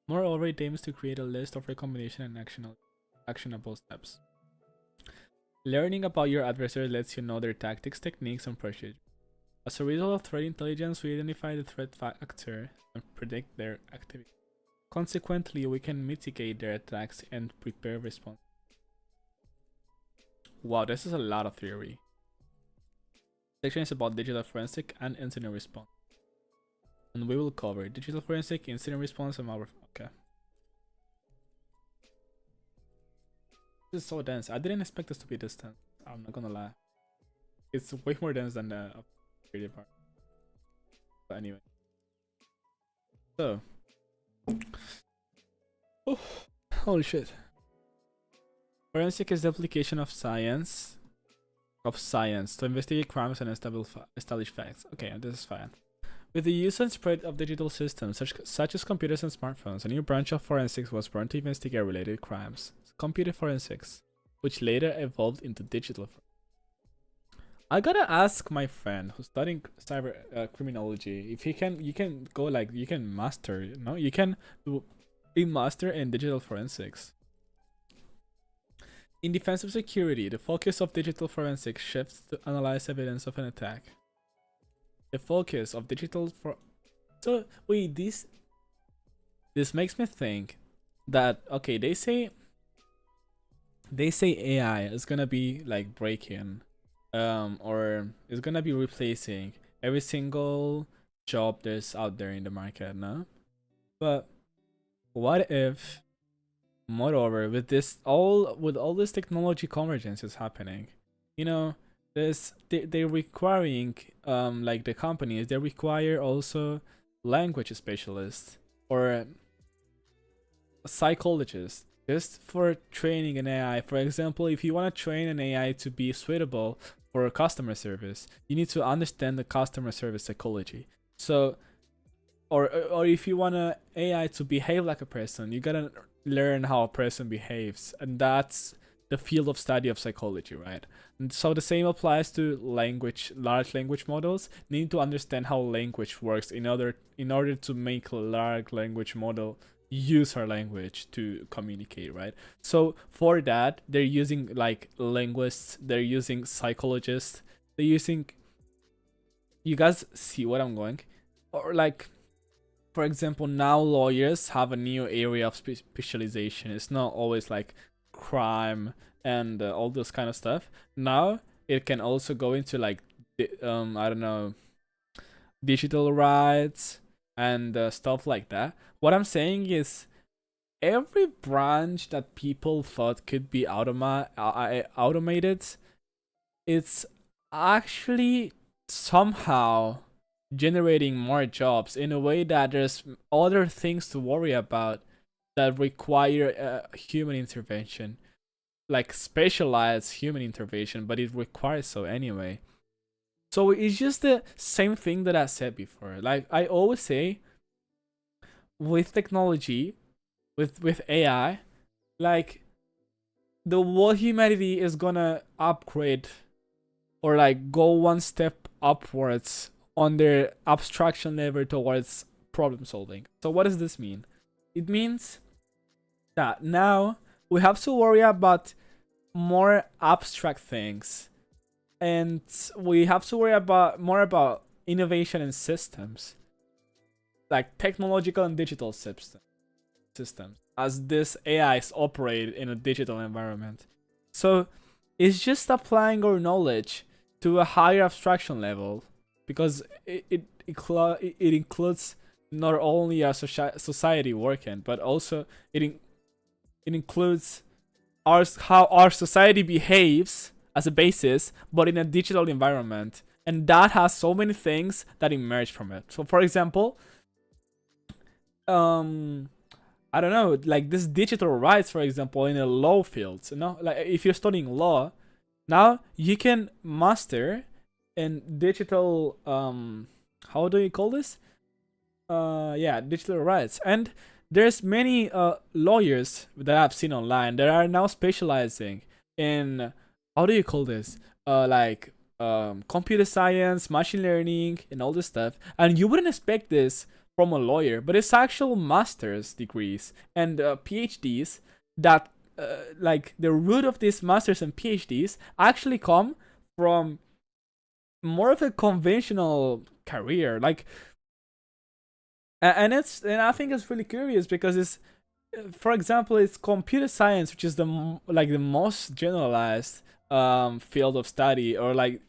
Moreover, it aims to create a list of recommendation and actionable steps. Learning about your adversary lets you know their tactics, techniques, and procedures. As a result of threat intelligence, we identify the threat actor and predict their activity. Consequently, we can mitigate their attacks and prepare response. Wow, this is a lot of theory. Section is about digital forensic and incident response. And we will cover digital forensic, incident response, and malware. Okay. This is so dense. I didn't expect this to be this dense. I'm not gonna lie. It's way more dense than the security part. But anyway. So. Oh, holy shit. Forensic is the application of science to investigate crimes and establish facts. Okay, this is fine. With the use and spread of digital systems such as computers and smartphones, a new branch of forensics was born to investigate related crimes, computer forensics, which later evolved into digital forensics. I gotta ask my friend who's studying cyber criminology if you can go like you can master, you know, you can be master in digital forensics. In defensive security, the focus of digital forensics shifts to analyze evidence of an attack. The focus of digital so wait, this makes me think that okay, they say AI is gonna be like breaking or is gonna be replacing every single job there's out there in the market, no? But what if, moreover, with all this technology convergence is happening, you know, they're requiring like the companies, they require also language specialists or psychologists just for training an AI. For example, if you want to train an AI to be suitable for customer service, you need to understand the customer service psychology. So or if you want an AI to behave like a person, you gotta learn how a person behaves, and that's the field of study of psychology, right? And so the same applies to large language models. You need to understand how language works in order to make a large language model use our language to communicate, right? So for that, they're using like linguists, they're using psychologists, they're using, you guys see what I'm going, or like, for example, now lawyers have a new area of specialization. It's not always like crime and all this kind of stuff. Now it can also go into like I don't know, digital rights and stuff like that. What I'm saying is every branch that people thought could be automated, it's actually somehow generating more jobs in a way that there's other things to worry about that require human intervention. like specialized human intervention, but it requires so anyway. So it's just the same thing that I said before. Like I always say, with technology, with AI, like the world humanity is gonna upgrade or like go one step upwards on their abstraction level towards problem solving. So what does this mean? It means that now we have to worry about more abstract things, and we have to worry about more about innovation in systems, like technological and digital systems, as this AIs operate in a digital environment. So it's just applying our knowledge to a higher abstraction level, because it includes not only our society working, but also it includes how our society behaves as a basis, but in a digital environment. And that has so many things that emerge from it. So for example, I don't know, like this digital rights, for example, in a law field. You know, like if you're studying law, now you can master in digital how do you call this? Digital rights. And there's many lawyers that I've seen online that are now specializing in, how do you call this? Computer science, machine learning, and all this stuff. And you wouldn't expect this from a lawyer, but it's actual master's degrees and PhDs that like the root of these masters and PhDs actually come from more of a conventional career. Like, and I think it's really curious because it's, for example, it's computer science, which is the most generalized field of study, or like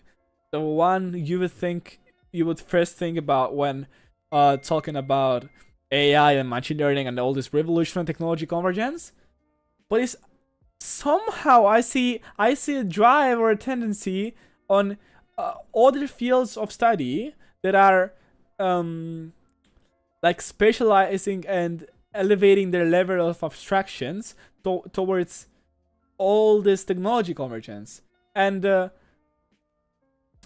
the one you would first think about when talking about AI and machine learning and all this revolutionary technology convergence. But it's somehow I see a drive or a tendency on other fields of study that are like specializing and elevating their level of abstractions towards all this technology convergence. And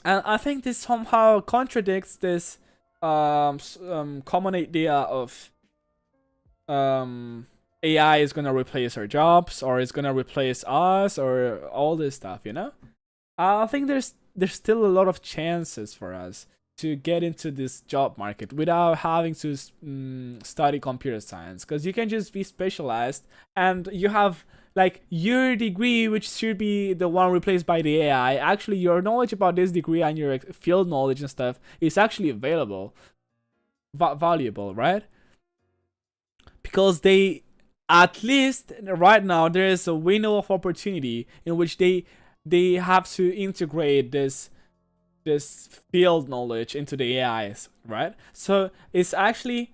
I think this somehow contradicts this common idea of AI is gonna replace our jobs, or it's gonna replace us, or all this stuff, you know? I think there's still a lot of chances for us to get into this job market without having to study computer science, because you can just be specialized and you have like your degree, which should be the one replaced by the AI. Actually, your knowledge about this degree and your field knowledge and stuff is actually available, valuable, right? Because they, at least right now, there is a window of opportunity in which they have to integrate this field knowledge into the AIs, right? So it's actually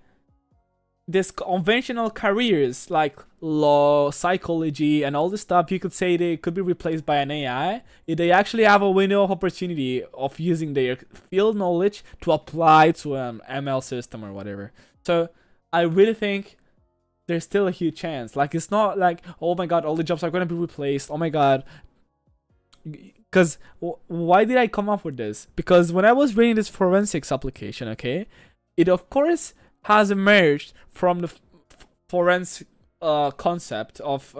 this conventional careers like law, psychology, and all this stuff, you could say they could be replaced by an AI if they actually have a window of opportunity of using their field knowledge to apply to an ML system or whatever. So I really think there's still a huge chance. Like, it's not like, oh my god, all the jobs are going to be replaced. Oh my god. Because why did I come up with this? Because when I was reading this forensics application, okay, it of course has emerged from the forensic concept of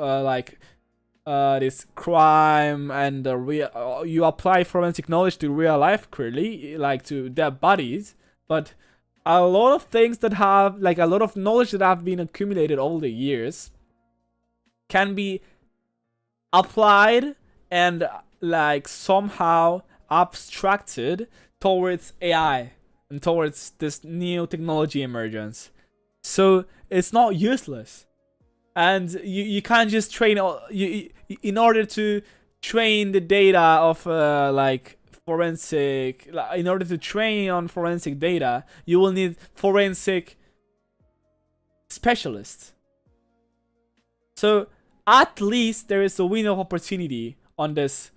this crime, and you apply forensic knowledge to real life, clearly, like to dead bodies. But a lot of things that have, like, a lot of knowledge that have been accumulated over the years can be applied and like somehow abstracted towards AI and towards this new technology emergence. So it's not useless. And you can't just train, in order to train the data of forensic, in order to train on forensic data, you will need forensic specialists. So at least there is a window of opportunity on this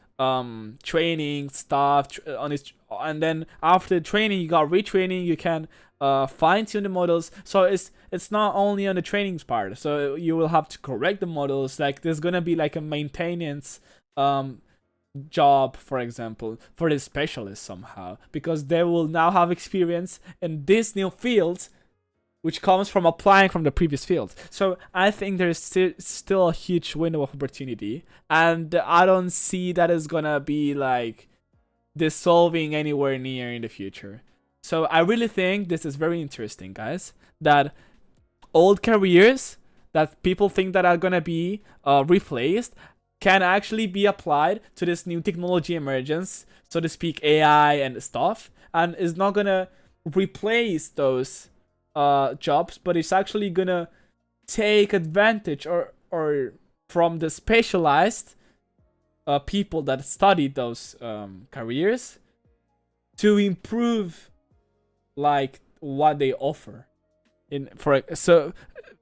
training stuff, on this, and then after training you got retraining, you can fine-tune the models. So it's not only on the training part. So you will have to correct the models. Like there's gonna be like a maintenance job, for example, for the specialists somehow, because they will now have experience in this new field, which comes from applying from the previous field. So I think there's still a huge window of opportunity, and I don't see that is gonna be like dissolving anywhere near in the future. So I really think this is very interesting, guys, that old careers that people think that are gonna be replaced can actually be applied to this new technology emergence, so to speak, AI and stuff, and is not gonna replace those jobs, but it's actually gonna take advantage or from the specialized people that studied those careers to improve like what they offer so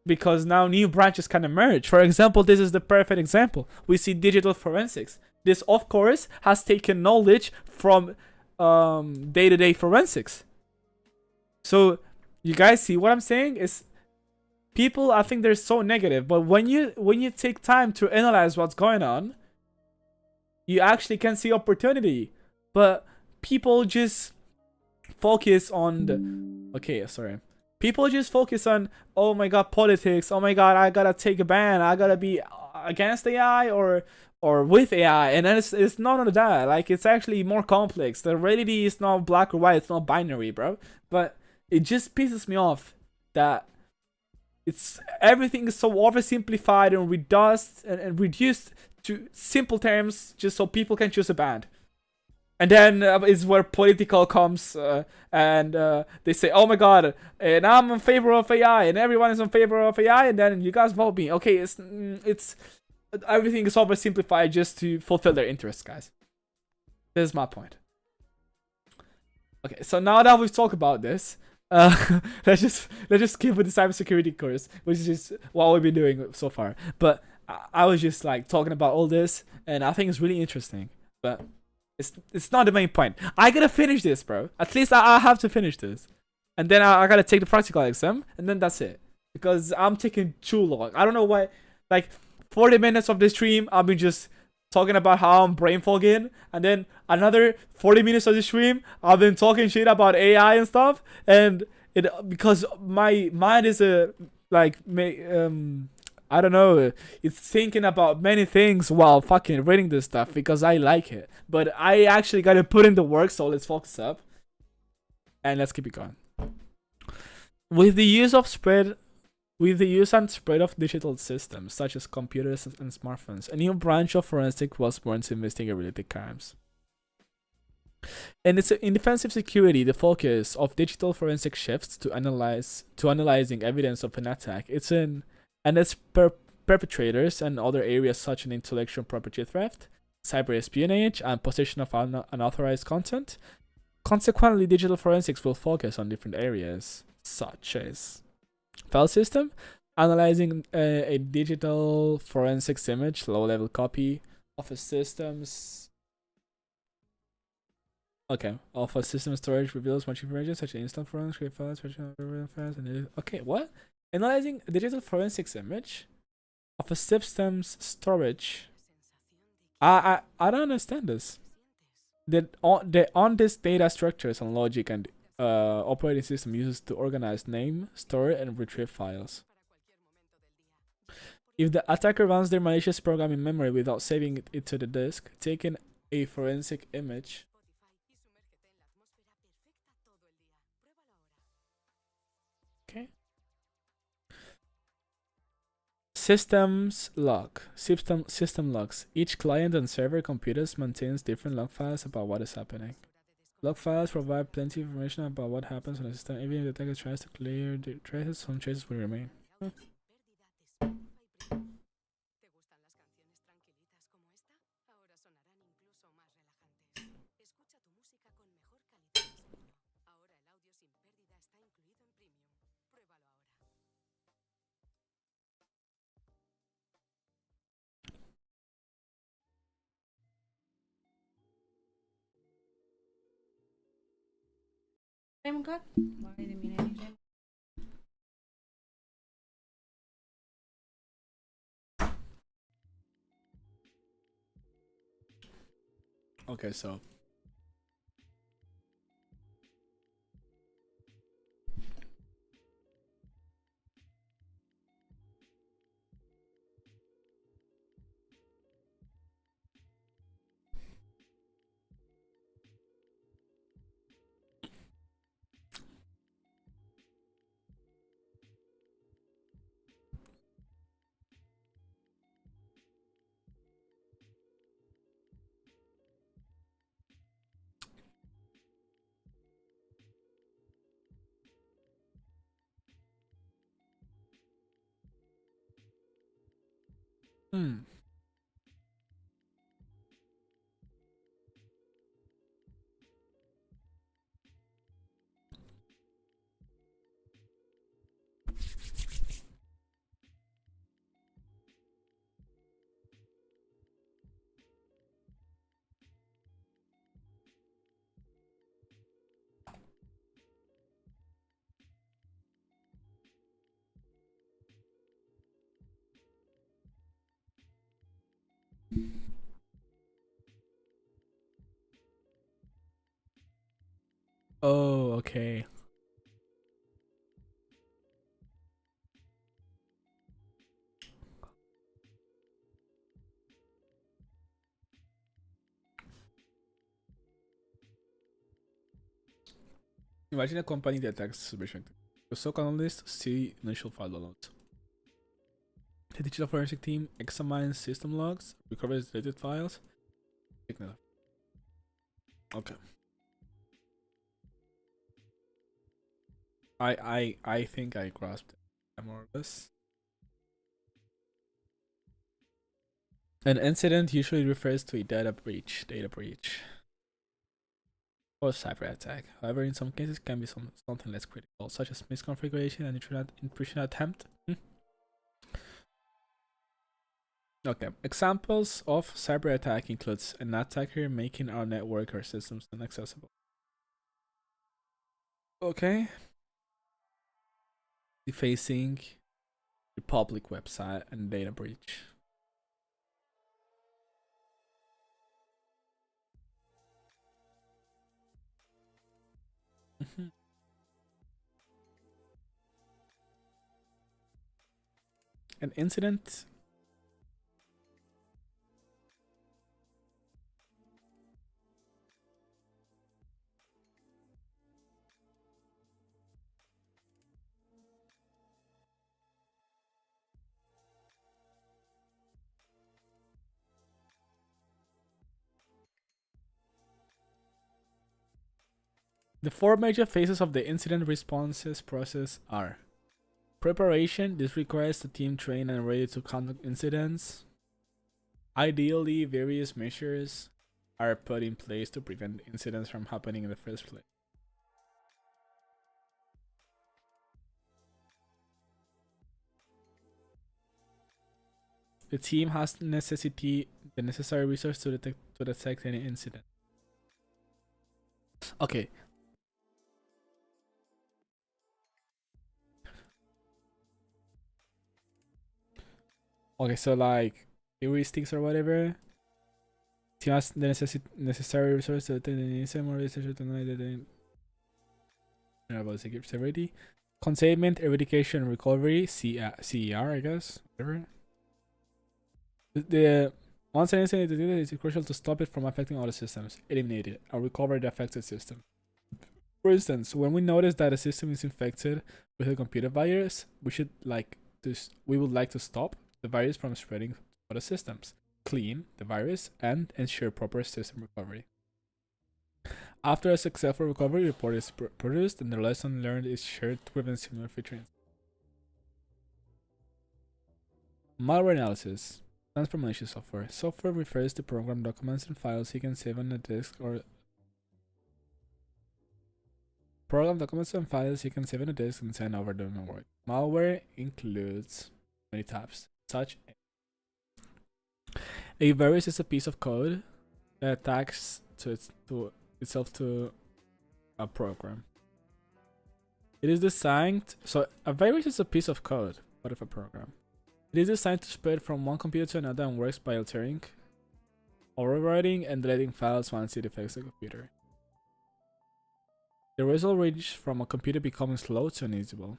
because now new branches can emerge. For example, this is the perfect example. We see digital forensics. This, of course, has taken knowledge from day-to-day forensics. So you guys see what I'm saying? Is people, I think they're so negative, but when you take time to analyze what's going on, you actually can see opportunity. But people just focus on the people just focus on, oh my god, politics, oh my god, I gotta take a ban, I gotta be against AI or with AI, and then it's not on that. Like, it's actually more complex. The reality is not black or white, it's not binary, bro. But it just pisses me off that everything is so oversimplified and reduced to simple terms just so people can choose a band. And then is where political comes, and they say, oh my god, and I'm in favor of AI, and everyone is in favor of AI, and then you guys vote me. Okay, it's everything is oversimplified just to fulfill their interests, guys. This is my point. Okay, so now that we've talked about this, let's just skip with the cybersecurity course, which is just what we've been doing so far. But I was just like talking about all this, and I think it's really interesting. But it's not the main point. I gotta finish this, bro. At least I have to finish this, and then I gotta take the practical exam, and then that's it. Because I'm taking too long. I don't know why. Like 40 minutes of the stream, I've been just talking about how I'm brain fogging, and then another 40 minutes of the stream, I've been talking shit about AI and stuff, and because my mind is I don't know, it's thinking about many things while fucking reading this stuff because I like it. But I actually gotta put in the work, so let's focus up. And let's keep it going. With the use and spread of digital systems, such as computers and smartphones, a new branch of forensics was born to investigate related crimes. And in defensive security, the focus of digital forensic shifts to analyzing evidence of an attack. Its perpetrators and other areas such as intellectual property theft, cyber espionage, and possession of unauthorized content. Consequently, digital forensics will focus on different areas, such as file system, analyzing a digital forensics image, low-level copy of a system's. Okay, of a system storage reveals much information, such as instant forensic files, and okay, what? Analyzing a digital forensics image of a system's storage. I don't understand this. On this data structures and logic and operating system uses to organize, name, store, and retrieve files. If the attacker runs their malicious program in memory without saving it to the disk, taking a forensic image. Okay. System logs. Each client and server computers maintains different log files about what is happening. Log files provide plenty of information about what happens on the system. Even if the attacker tries to clear the traces, some traces will remain. Madre de mi nariz. Okay, so hmm. Oh, okay. Imagine a company that attacks suspicion. The SOC analysts see initial file downloads. The digital forensic team examines system logs, recovers deleted files. Okay. I think I grasped it more or less. An incident usually refers to a data breach, or cyber attack. However, in some cases, can be something less critical, such as misconfiguration and intrusion attempt. Okay. Examples of cyber attack includes an attacker making our network or systems inaccessible. Okay. Defacing the public website and data breach. An incident. The four major phases of the incident responses process are: preparation. This requires the team trained and ready to conduct incidents. Ideally, various measures are put in place to prevent incidents from happening in the first place. The team has the necessary resources to detect any incident. Okay. Okay, so like heuristics or whatever. Team has the necessary resources to detect any incident or research to know that about security. Containment, eradication, recovery, CER, I guess. Whatever. Once an incident is detected, it's crucial to stop it from affecting other systems, eliminate it, and recover the affected system. For instance, when we notice that a system is infected with a computer virus, we would like to stop the virus from spreading to other systems, clean the virus, and ensure proper system recovery. After a successful recovery, report is produced, and the lesson learned is shared to prevent similar features. Malware analysis. Transformation software. Software refers to program documents and files you can save on a disk or program documents and files you can save on a disk and send over the network. Malware includes many types, such a virus is a piece of code that attacks itself to a program. It is designed, so a virus is a piece of code, part of a program. It is designed to spread from one computer to another and works by altering overwriting and deleting files once it affects the computer. The result ranges from a computer becoming slow to unusable.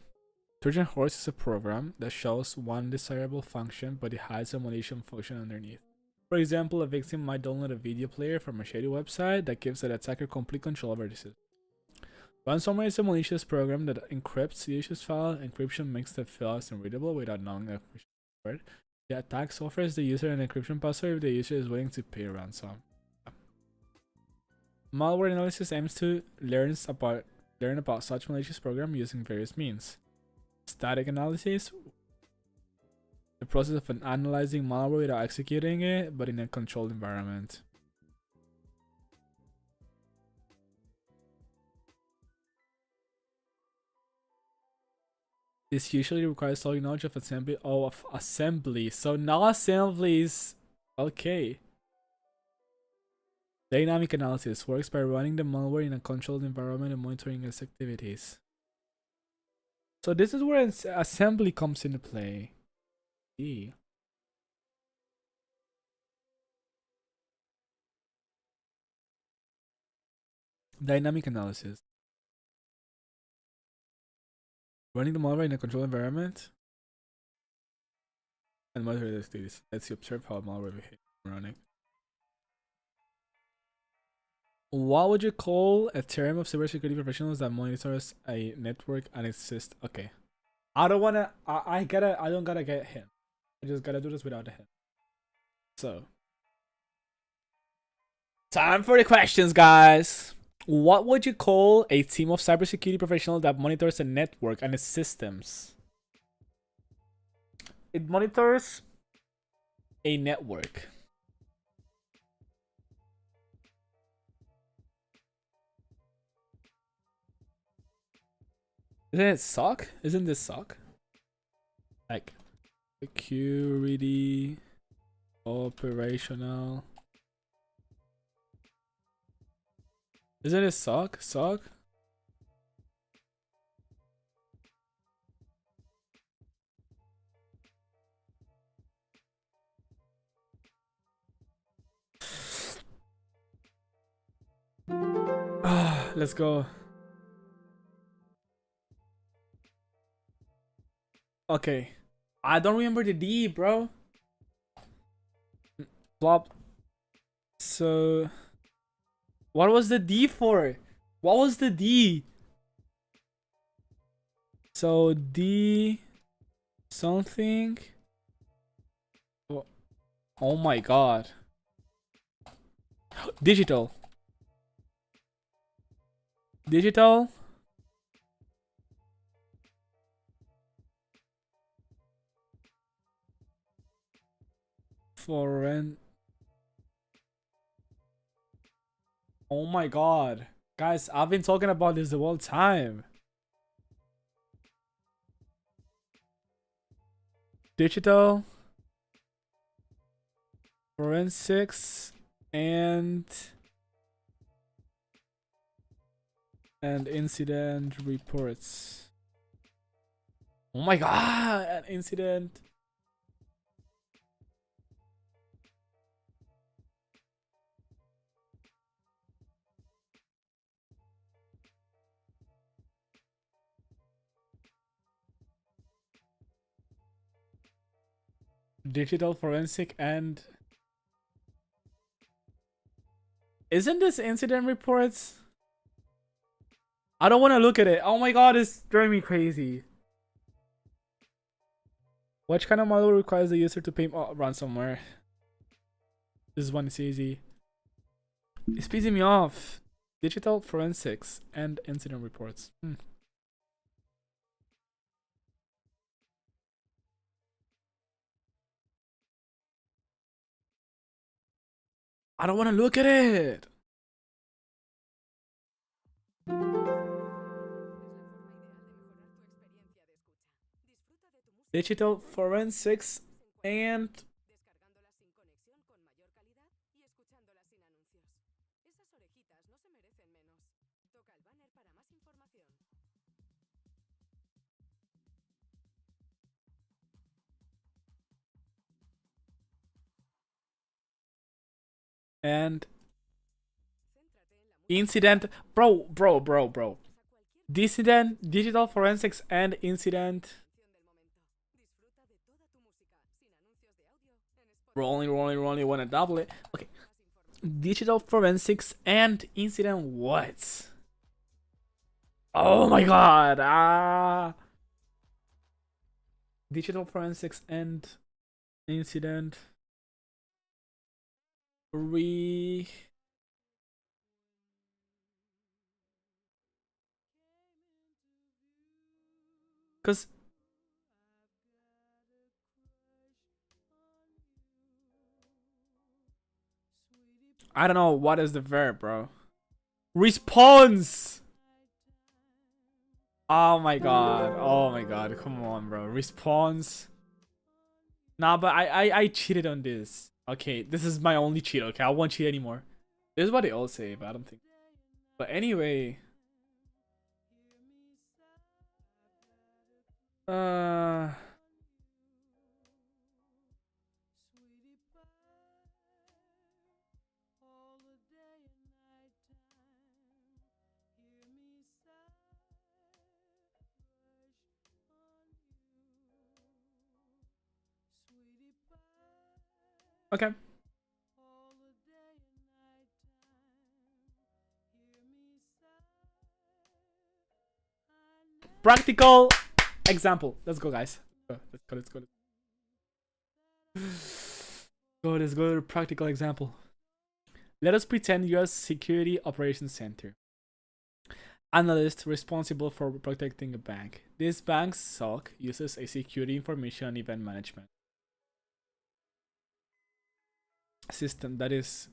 Trojan Horse is a program that shows one desirable function but it hides a malicious function underneath. For example, a victim might download a video player from a shady website that gives the attacker complete control over the system. Ransomware is a malicious program that encrypts the user's file. Encryption makes the files unreadable without knowing the word. The attack offers the user an encryption password if the user is willing to pay a ransom. Malware analysis aims to learn about such malicious program using various means. Static analysis, the process of analyzing malware without executing it, but in a controlled environment. This usually requires solid knowledge of assembly. Oh, of assembly. So now assembly is okay. Dynamic analysis works by running the malware in a controlled environment and monitoring its activities. So this is where assembly comes into play. E. Dynamic analysis. Running the malware in a controlled environment and monitor the activities. Let's observe how malware behaves running. What would you call a term of cybersecurity professionals that monitors a network and its system? Okay. I don't gotta get him. I just gotta do this without a hint. So. Time for the questions, guys. What would you call a team of cybersecurity professionals that monitors a network and its systems? It monitors a network. Isn't it SOC? Isn't this SOC? Like security, operational. Isn't it SOC? SOC? Let's go. Okay. I don't remember the D, bro. Flop. So, what was the D for? What was the D? So, D something. Oh my god. Digital. Digital. Foreign. Oh my god. Guys, I've been talking about this the whole time. Digital. Forensics. And incident reports. Oh my god, an incident. Digital forensic and isn't this incident reports? I don't want to look at it. Oh my god, it's driving me crazy. Which kind of model requires the user to pay ransomware? This one is easy. It's pissing me off. Digital forensics and incident reports. I don't want to look at it. Digital forensics and and incident. Bro. Dissident, digital forensics and incident. Rolling, wanna double it. Okay. Digital forensics and incident what? Oh my god. Digital forensics and incident because I don't know what is the verb, bro. Response. Oh my god. Come on, bro. Response. Nah, but I cheated on this. Okay, this is my only cheat. Okay, I won't cheat anymore. This is what they all say, but I don't think. But anyway. Okay. Practical example. Let's go, guys. Let's go. Let's go to the practical example. Let us pretend you're a security operations center analyst responsible for protecting a bank. This bank's SOC uses a security information event management system that is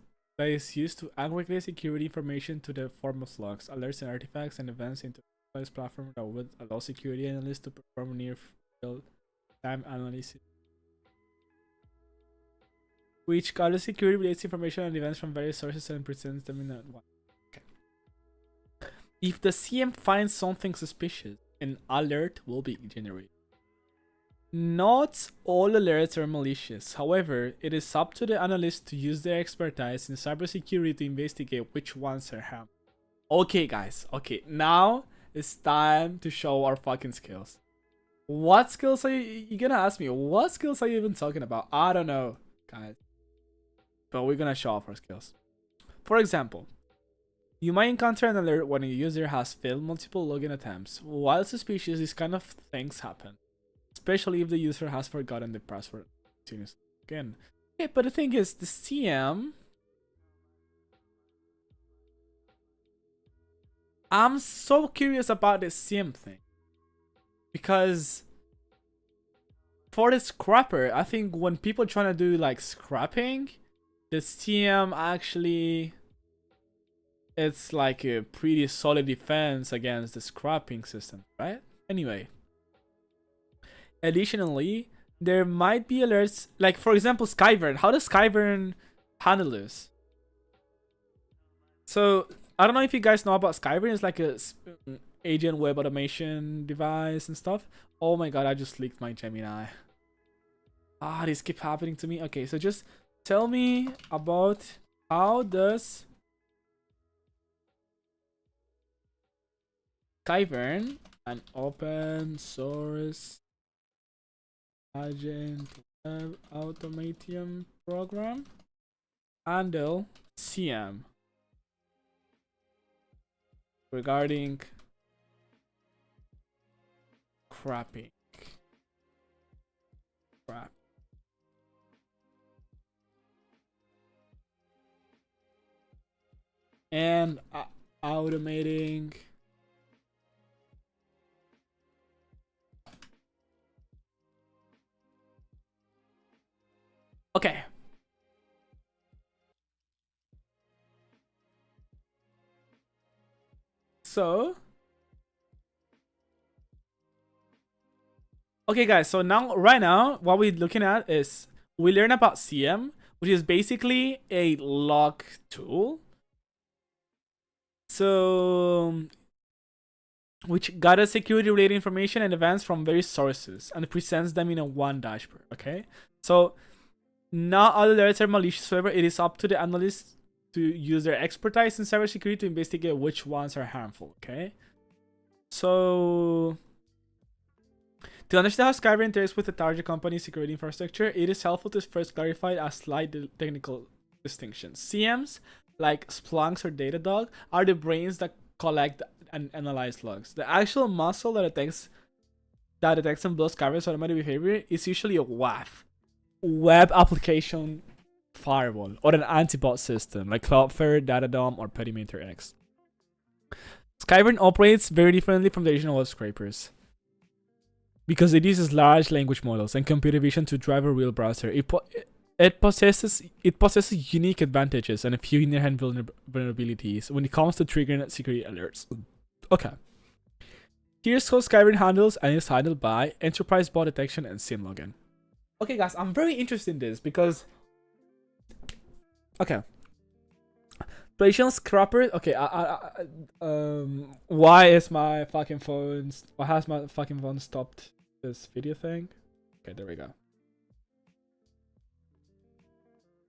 used to aggregate security information to the form of logs, alerts, and artifacts and events into a platform that would allow security analysts to perform near real-time analysis, which gathers security related information and events from various sources and presents them in one. Okay. If the CM finds something suspicious, an alert will be generated. Not all alerts are malicious. However, it is up to the analyst to use their expertise in cybersecurity to investigate which ones are harmful. Okay, guys. Okay, now it's time to show our fucking skills. What skills are you gonna ask me? What skills are you even talking about? I don't know, guys. But we're gonna show off our skills. For example, you might encounter an alert when a user has failed multiple login attempts. While suspicious, these kind of things happen, especially if the user has forgotten the password again. Okay, but the thing is, the CM, I'm so curious about this CM thing, because for the scrapper, I think when people trying to do like scrapping, the CM actually, it's like a pretty solid defense against the scrapping system, right? Anyway. Additionally, there might be alerts, like for example Skyburn. How does Skyburn handle this? So I don't know if you guys know about Skyburn. It's like a agent web automation device and stuff. Oh my god, I just leaked my Gemini. This keep happening to me. Okay, so just tell me about how does Skyburn, an open source agent web automation program, handle CM regarding crapping. Crap. And automating okay. So okay guys, so right now what we're looking at is we learn about CM, which is basically a log tool. So which gathers security related information and events from various sources and presents them in a one dashboard. Okay, so not all alerts are malicious. However, it is up to the analyst to use their expertise in cybersecurity to investigate which ones are harmful. Okay, so to understand how Skyrim interacts with the target company's security infrastructure, it is helpful to first clarify a slight technical distinction. CMs, like Splunks or Datadog, are the brains that collect and analyze logs. The actual muscle that detects and blocks Skyrim's automatic behavior is usually a WAF, web application firewall, or an anti-bot system like Cloudflare, Datadog, or Perimeter X. Skyrim operates very differently from the traditional web scrapers because it uses large language models and computer vision to drive a real browser. It possesses unique advantages and a few inherent vulnerabilities when it comes to triggering security alerts. Okay. Here's how Skyrim handles and is handled by enterprise bot detection and SIM login. Okay, guys, I'm very interested in this because... Okay. Traditional scrapper... Okay, why is my fucking phone... Why has my fucking phone stopped this video thing? Okay, there we go.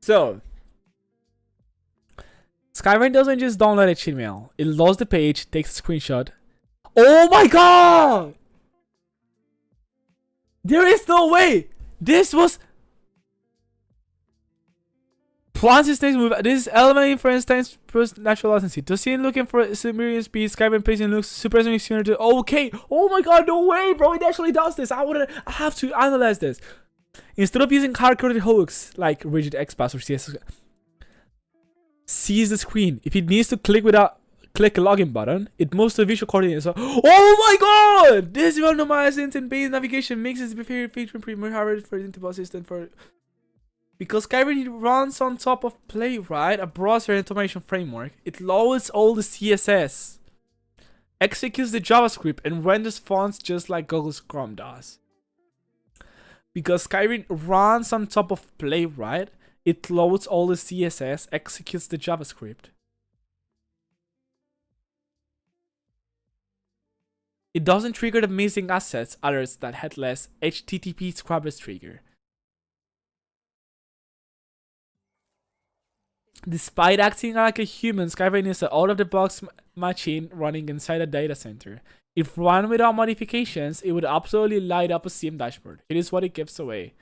So... Skyrim doesn't just download HTML. It loads the page, takes a screenshot. Oh my god! There is no way! This was... Plants his next move. This is element inference times natural latency. To see looking for superior speed, Skyrim pacing looks surprisingly similar to... Okay! Oh my god, no way, bro! It actually does this. I have to analyze this. Instead of using hard-coded hooks like rigid XPath or CSS, sees the screen. If it needs to click a login button, it moves to the visual coordinates. So, oh my god! This randomized and base navigation makes its behavior feature pretty more hard for the interval system for... Because Skyrim runs on top of Playwright, a browser automation framework. It loads all the CSS, executes the JavaScript, and renders fonts just like Google's Chrome does. Because Skyrim runs on top of Playwright, it loads all the CSS, executes the JavaScript. It doesn't trigger the missing assets alerts that headless HTTP scrubbers trigger. Despite acting like a human, Skyrim is an out-of-the-box machine running inside a data center. If run without modifications, it would absolutely light up a CM dashboard. It is what it gives away.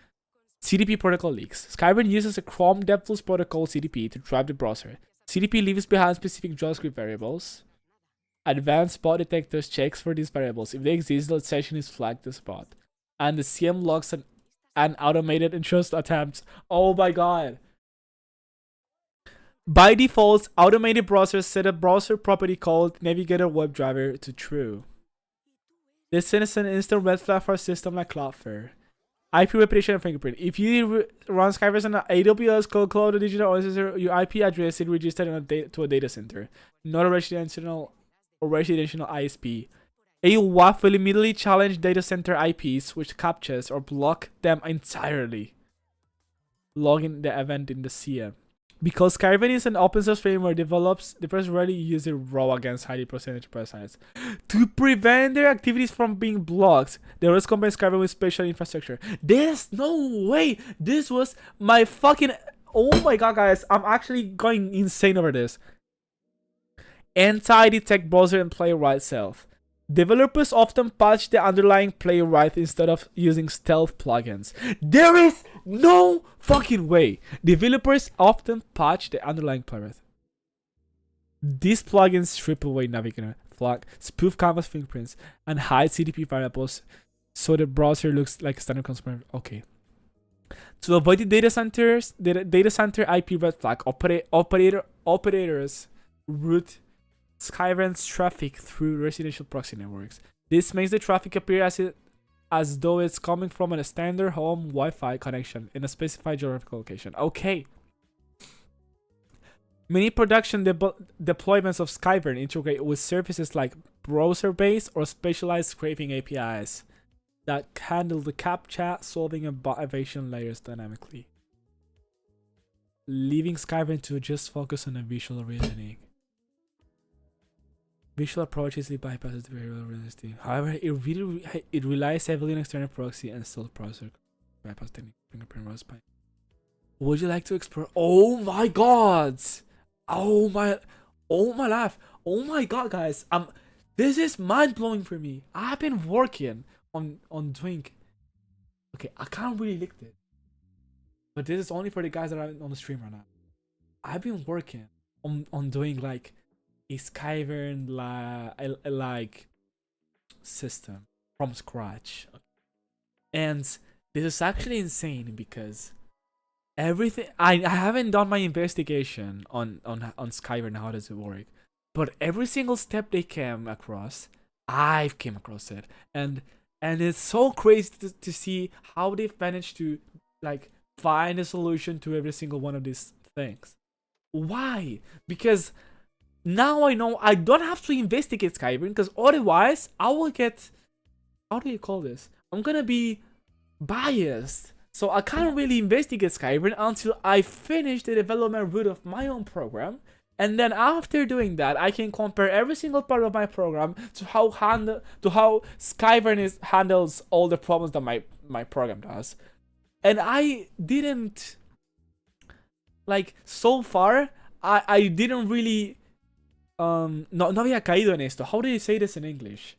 CDP protocol leaks. Skyrim uses a Chrome DevTools protocol CDP to drive the browser. CDP leaves behind specific JavaScript variables. Advanced bot detectors checks for these variables. If they exist, the session is flagged as bot. And the CM logs an automated intrusive attempts. Oh my god. By default, automated browsers set a browser property called Navigator WebDriver to true. This is an instant red flag for a system like Cloudflare. IP reputation and fingerprint. If you run Skyrim on AWS, Cloud, digital or your IP address is registered to a data center, not a residential ISP. A WAF will immediately challenge data center IPs, which captures or block them entirely, logging the event in the CM. Because Skyrim is an open source framework, developers rarely use it raw against highly processed enterprise sites. To prevent their activities from being blocked, they always combine Skyrim with special infrastructure. There's no way! This was my fucking... Oh my god, guys. I'm actually going insane over this. Anti-detect browser and Playwright self. Developers often patch the underlying Playwright instead of using stealth plugins. There is no fucking way. Developers often patch the underlying Playwright. These plugins strip away Navigator, flag, spoof canvas fingerprints, and hide CDP variables so the browser looks like a standard consumer. Okay. To avoid the data center IP red flag, operators route Skyrim's traffic through residential proxy networks. This makes the traffic appear as though it's coming from a standard home Wi-Fi connection in a specified geographical location. Okay. Many production deployments of Skyrim integrate with services like browser-based or specialized scraping APIs that handle the CAPTCHA solving and bot evasion layers dynamically, leaving Skyrim to just focus on the visual reasoning. Visual approach easily bypasses the variable realistic. However, it relies heavily on external proxy and stealth browser bypass technique, fingerprint, ROS. Would you like to explore? Oh my god! Oh my life. Oh my god, guys. This is mind blowing for me. I've been working on doing. Okay, I can't really lick it, but this is only for the guys that are on the stream right now. I've been working on doing like a Skyvern like system from scratch, and this is actually insane because everything I haven't done my investigation on Skyvern, how does it work, but every single step they came across, I've came across it, and it's so crazy to see how they've managed to like find a solution to every single one of these things. Why? Because now I know I don't have to investigate Skyrim, because otherwise I will get, how do you call this? I'm gonna be biased. So I can't really investigate Skyrim until I finish the development route of my own program. And then after doing that, I can compare every single part of my program to how Skyrim handles all the problems that my program does. And I didn't, like, so far I didn't really no había caído en esto. How do you say this in English?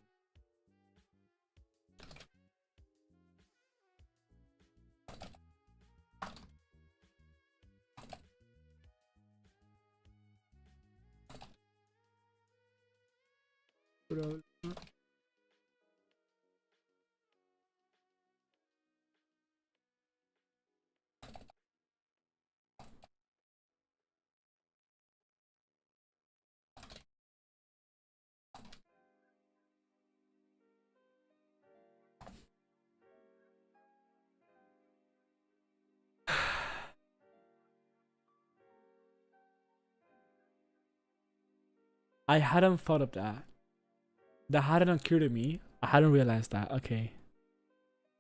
I hadn't thought of that. That hadn't occurred to me. I hadn't realized that. Okay.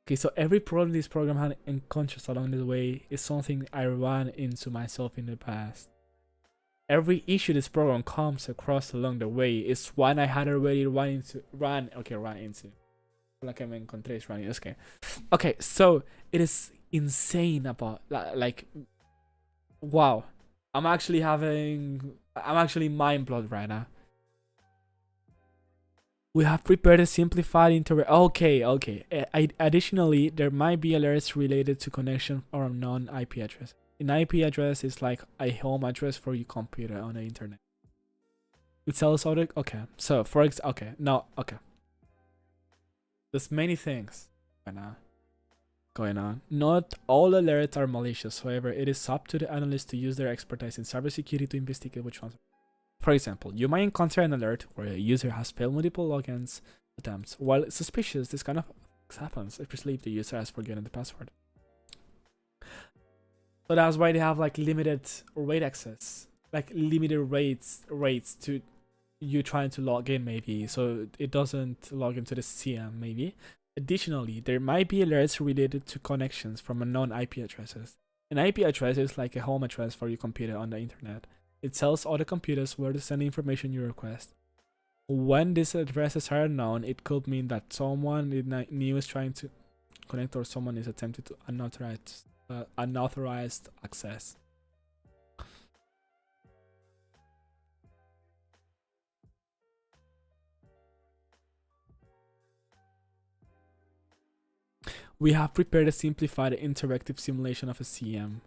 Okay, so every problem this program had encountered along the way is something I ran into myself in the past. Every issue this program comes across along the way is one I had already run into. Like I me encontré is running. Okay. Okay, so it is insane about like wow. I'm actually mind blown right now. We have prepared a simplified Okay. Additionally, there might be alerts related to connection or non-IP address. An IP address is like a home address for your computer on the internet. It tells all the So there's many things right now going on. Not all alerts are malicious. However, it is up to the analyst to use their expertise in cybersecurity to investigate which ones. For example, you might encounter an alert where a user has failed multiple logins attempts. While it's suspicious, this kind of happens, especially if the user has forgotten the password. So that's why they have like limited rate access, like limited rates to you trying to log in maybe, so it doesn't log into the CM maybe. Additionally, there might be alerts related to connections from unknown IP addresses. An IP address is like a home address for your computer on the internet. It tells other computers where to send the information you request. When these addresses are unknown, it could mean that someone new is trying to connect or someone is attempting to unauthorized access. We have prepared a simplified interactive simulation of a CM.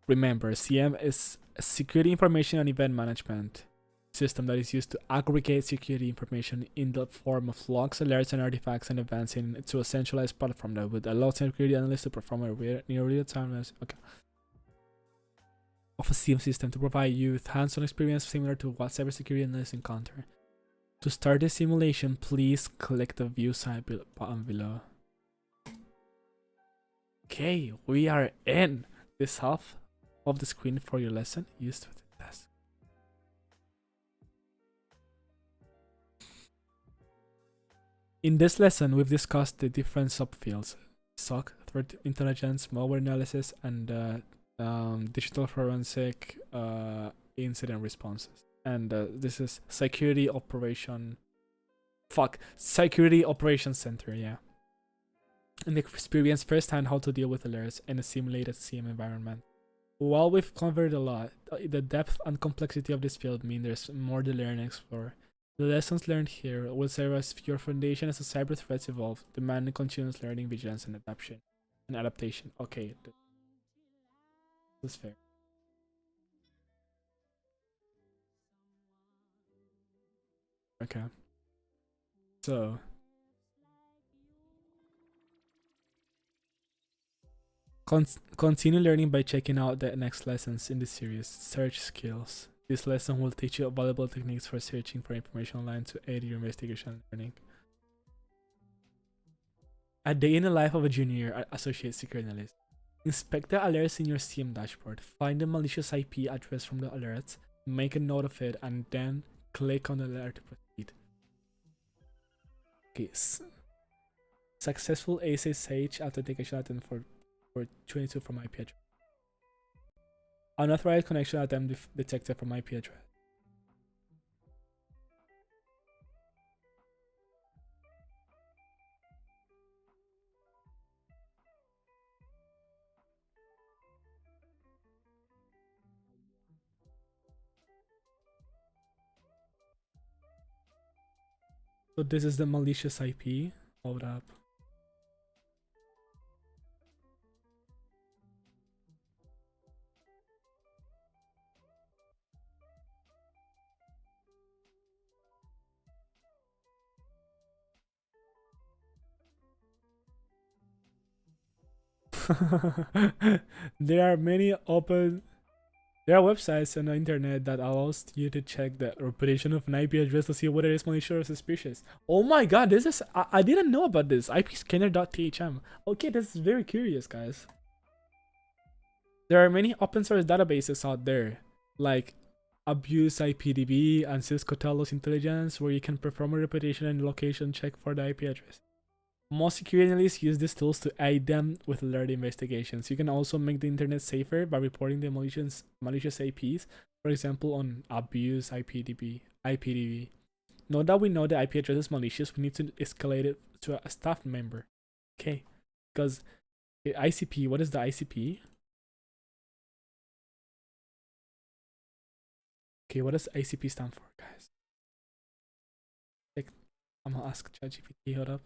Remember, CM is a security information and event management system that is used to aggregate security information in the form of logs, alerts, and artifacts and events into a centralized platform that would allow security analysts to perform a near real-time of a CM system to provide you with hands-on experience similar to what cybersecurity analysts encounter. To start the simulation, please click the View Site button below. Okay, we are in this half of the screen for your lesson used with the test. In this lesson, we've discussed the different subfields: SOC, threat intelligence, malware analysis, and digital forensic incident responses. And this is security operations center, yeah. And they experience firsthand how to deal with alerts in a simulated CM environment. While we've covered a lot, the depth and complexity of this field mean there's more to learn and explore. The lessons learned here will serve as your foundation as the cyber threats evolve, demanding continuous learning, vigilance, and adaptation. Okay, that's fair. Okay. So, continue learning by checking out the next lessons in this series, Search Skills. This lesson will teach you valuable techniques for searching for information online to aid your investigation and learning. A day in the life of a junior associate security analyst. Inspect the alerts in your SIEM dashboard. Find the malicious IP address from the alerts, make a note of it, and then click on the alert to proceed. Okay. Successful SSH authentication attempt for 22 from IP address. Unauthorized connection attempt detected from IP address. So this is the malicious IP. Hold up. There are websites on the internet that allows you to check the reputation of an IP address to see whether it's malicious or suspicious. Oh my god, this is I didn't know about this. IPscanner.thm. Okay, this is very curious, guys. There are many open source databases out there, like AbuseIPDB and Cisco Talos Intelligence, where you can perform a reputation and location check for the IP address. Most security analysts use these tools to aid them with alert investigations. You can also make the internet safer by reporting the malicious IPs, for example, on AbuseIPDB. Now that we know the IP address is malicious, we need to escalate it to a staff member. Okay, because ICP, what is the ICP? Okay, what does ICP stand for, guys? I'm gonna ask ChatGPT. Hold up.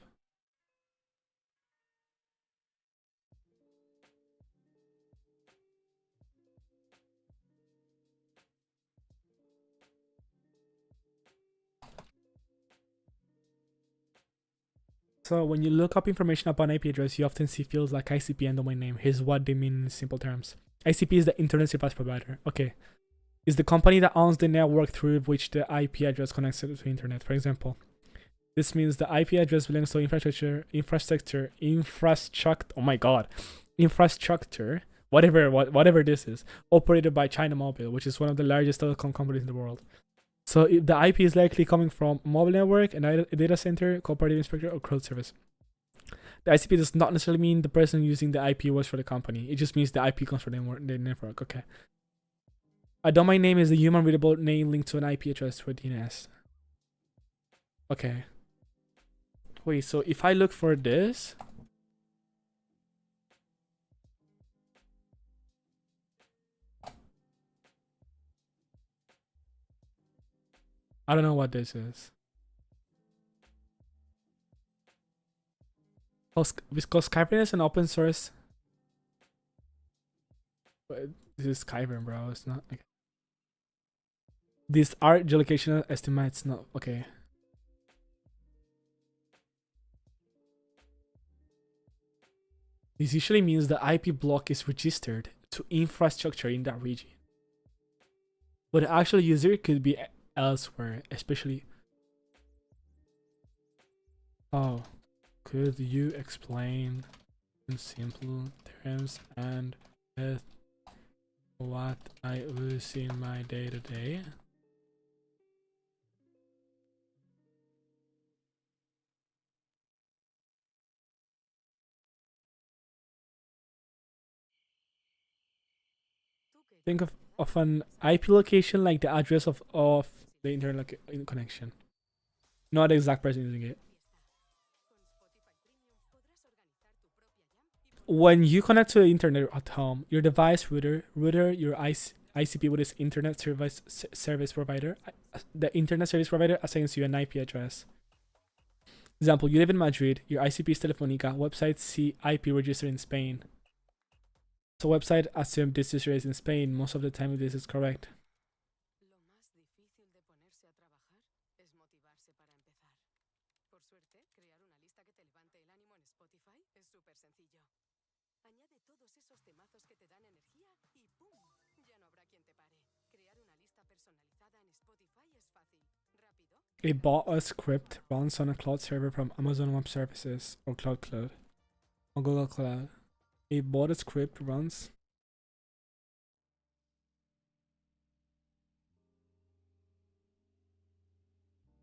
So when you look up information about an IP address, you often see fields like ICP and domain name. Here's what they mean in simple terms. ICP is the internet service provider. Okay. Is the company that owns the network through which the IP address connects to the internet. For example, this means the IP address belongs to infrastructure, oh my god, infrastructure, whatever this is, operated by China Mobile, which is one of the largest telecom companies in the world. So if the IP is likely coming from a mobile network, a data center, cooperative inspector, or cloud service. The ICP does not necessarily mean the person using the IP works for the company. It just means the IP comes from the network. Okay. A domain name is a human readable name linked to an IP address for DNS. Okay. Wait, so if I look for this, I don't know what this is. Because Skyrim is an open source. But this is Skyrim, bro. It's not. Okay. These are geolocational estimates. Not okay. This usually means the IP block is registered to infrastructure in that region, but the actual user could be elsewhere, especially. Oh, could you explain in simple terms and with what I use in my day-to-day? Think of an IP location like the address of the internet connection, not the exact person using it. when you connect to the internet at home, your device router, your ICP, which is internet service provider, the internet service provider assigns you an IP address. Example, you live in Madrid, your ICP is Telefonica, website see IP registered in Spain. So website assume this is raised in Spain. Most of the time this is correct. A bot or script runs on a cloud server from Amazon Web Services or Cloud or Google Cloud. A bot or script runs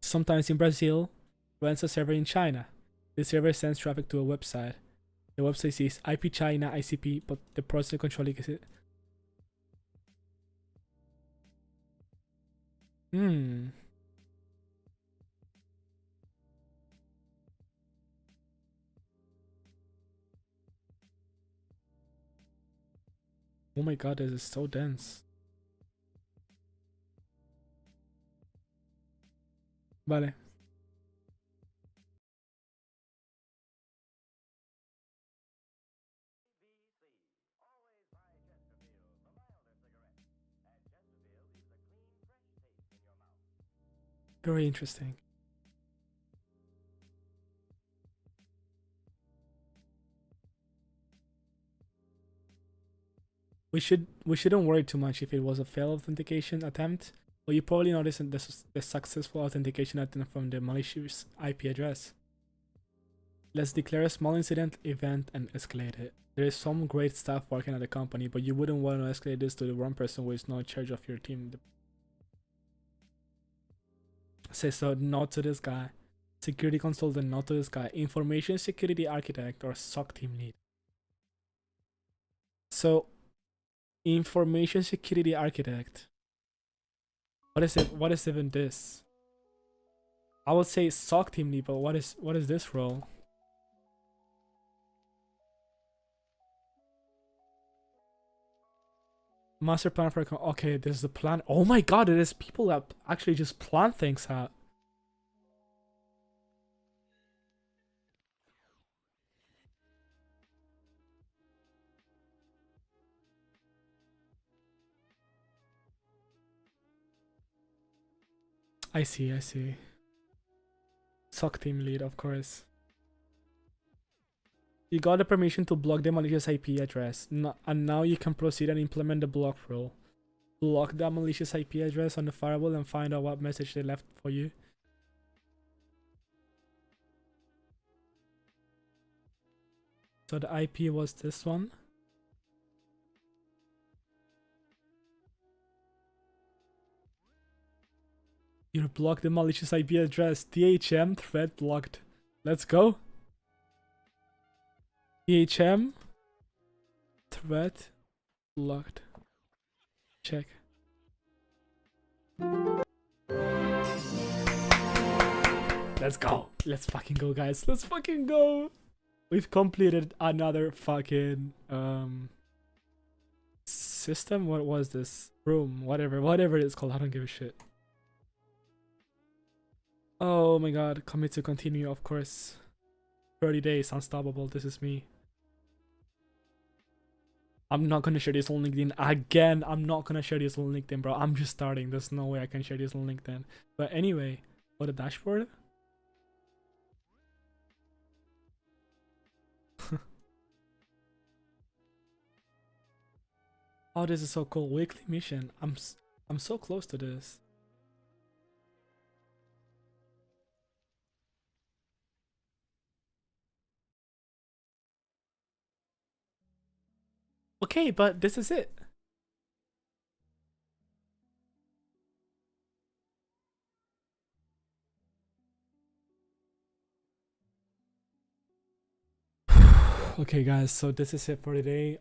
sometimes in Brazil, runs a server in China. The server sends traffic to a website. The website sees IP China ICP, but the person controlling it. Oh my god, this is so dense. Vale. Very interesting. We shouldn't worry too much if it was a failed authentication attempt, but you probably notice the successful authentication attempt from the malicious IP address. Let's declare a small incident event and escalate it. There is some great staff working at the company, but you wouldn't want to escalate this to the wrong person who is not in charge of your team. Say so, not to this guy. Security consultant, not to this guy. Information security architect or SOC team lead. So, information security architect. What is it? What is even this? I would say SOC team lead, but what is this role? Master plan for okay, this is the plan. Oh my god, it is people that actually just plan things out. I see. SOC team lead, of course. You got the permission to block the malicious IP address, and now you can proceed and implement the block rule. Block the malicious IP address on the firewall and find out what message they left for you. So the IP was this one. You blocked the malicious IP address. THM thread blocked. Let's go. THM thread blocked. Check. Let's go. Let's fucking go, guys. Let's fucking go. We've completed another fucking system. What was this? Room, whatever it's called. I don't give a shit. Oh my god, commit to continue, of course. 30 days, unstoppable, this is me. I'm not gonna share this on LinkedIn again. I'm not gonna share this on LinkedIn, bro. I'm just starting. There's no way I can share this on LinkedIn. But anyway, for the dashboard. Oh, this is so cool. Weekly mission. I'm so close to this. Okay, but this is it. Okay, guys, so this is it for today.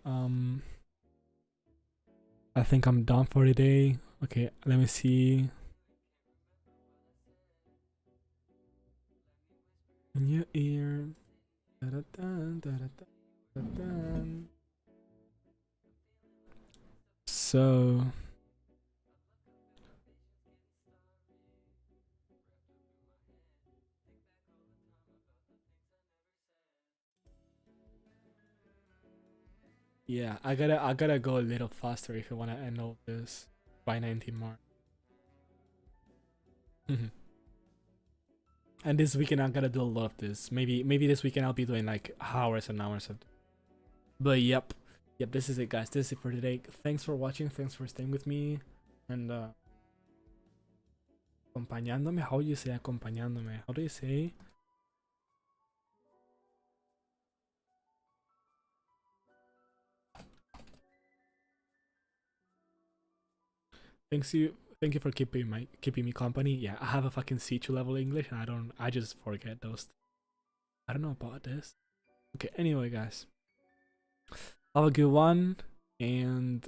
I think I'm done for today. Okay, let me see. In your ear. Da, da, da, da, da, da. So yeah, I gotta go a little faster if I wanna end all this by 19 mark. And this weekend I gotta do a lot of this. Maybe this weekend I'll be doing like hours and hours of. But yep, this is it, guys. This is it for today. Thanks for watching. Thanks for staying with me. And acompañándome. How do you say acompañándome? How do you say? Thank you for keeping me company. Yeah, I have a fucking C2 level English and I just forget those. I don't know about this. Okay, anyway, guys. Have a good one, and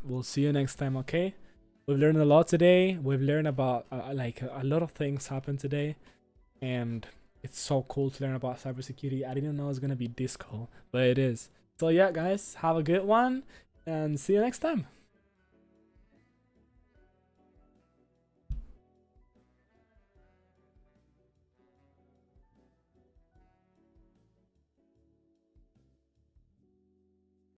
we'll see you next time, okay? We've learned a lot today. We've learned about like a lot of things happened today, and it's so cool to learn about cybersecurity. I didn't know it was gonna be this cool, but it is. So yeah, guys, have a good one, and see you next time.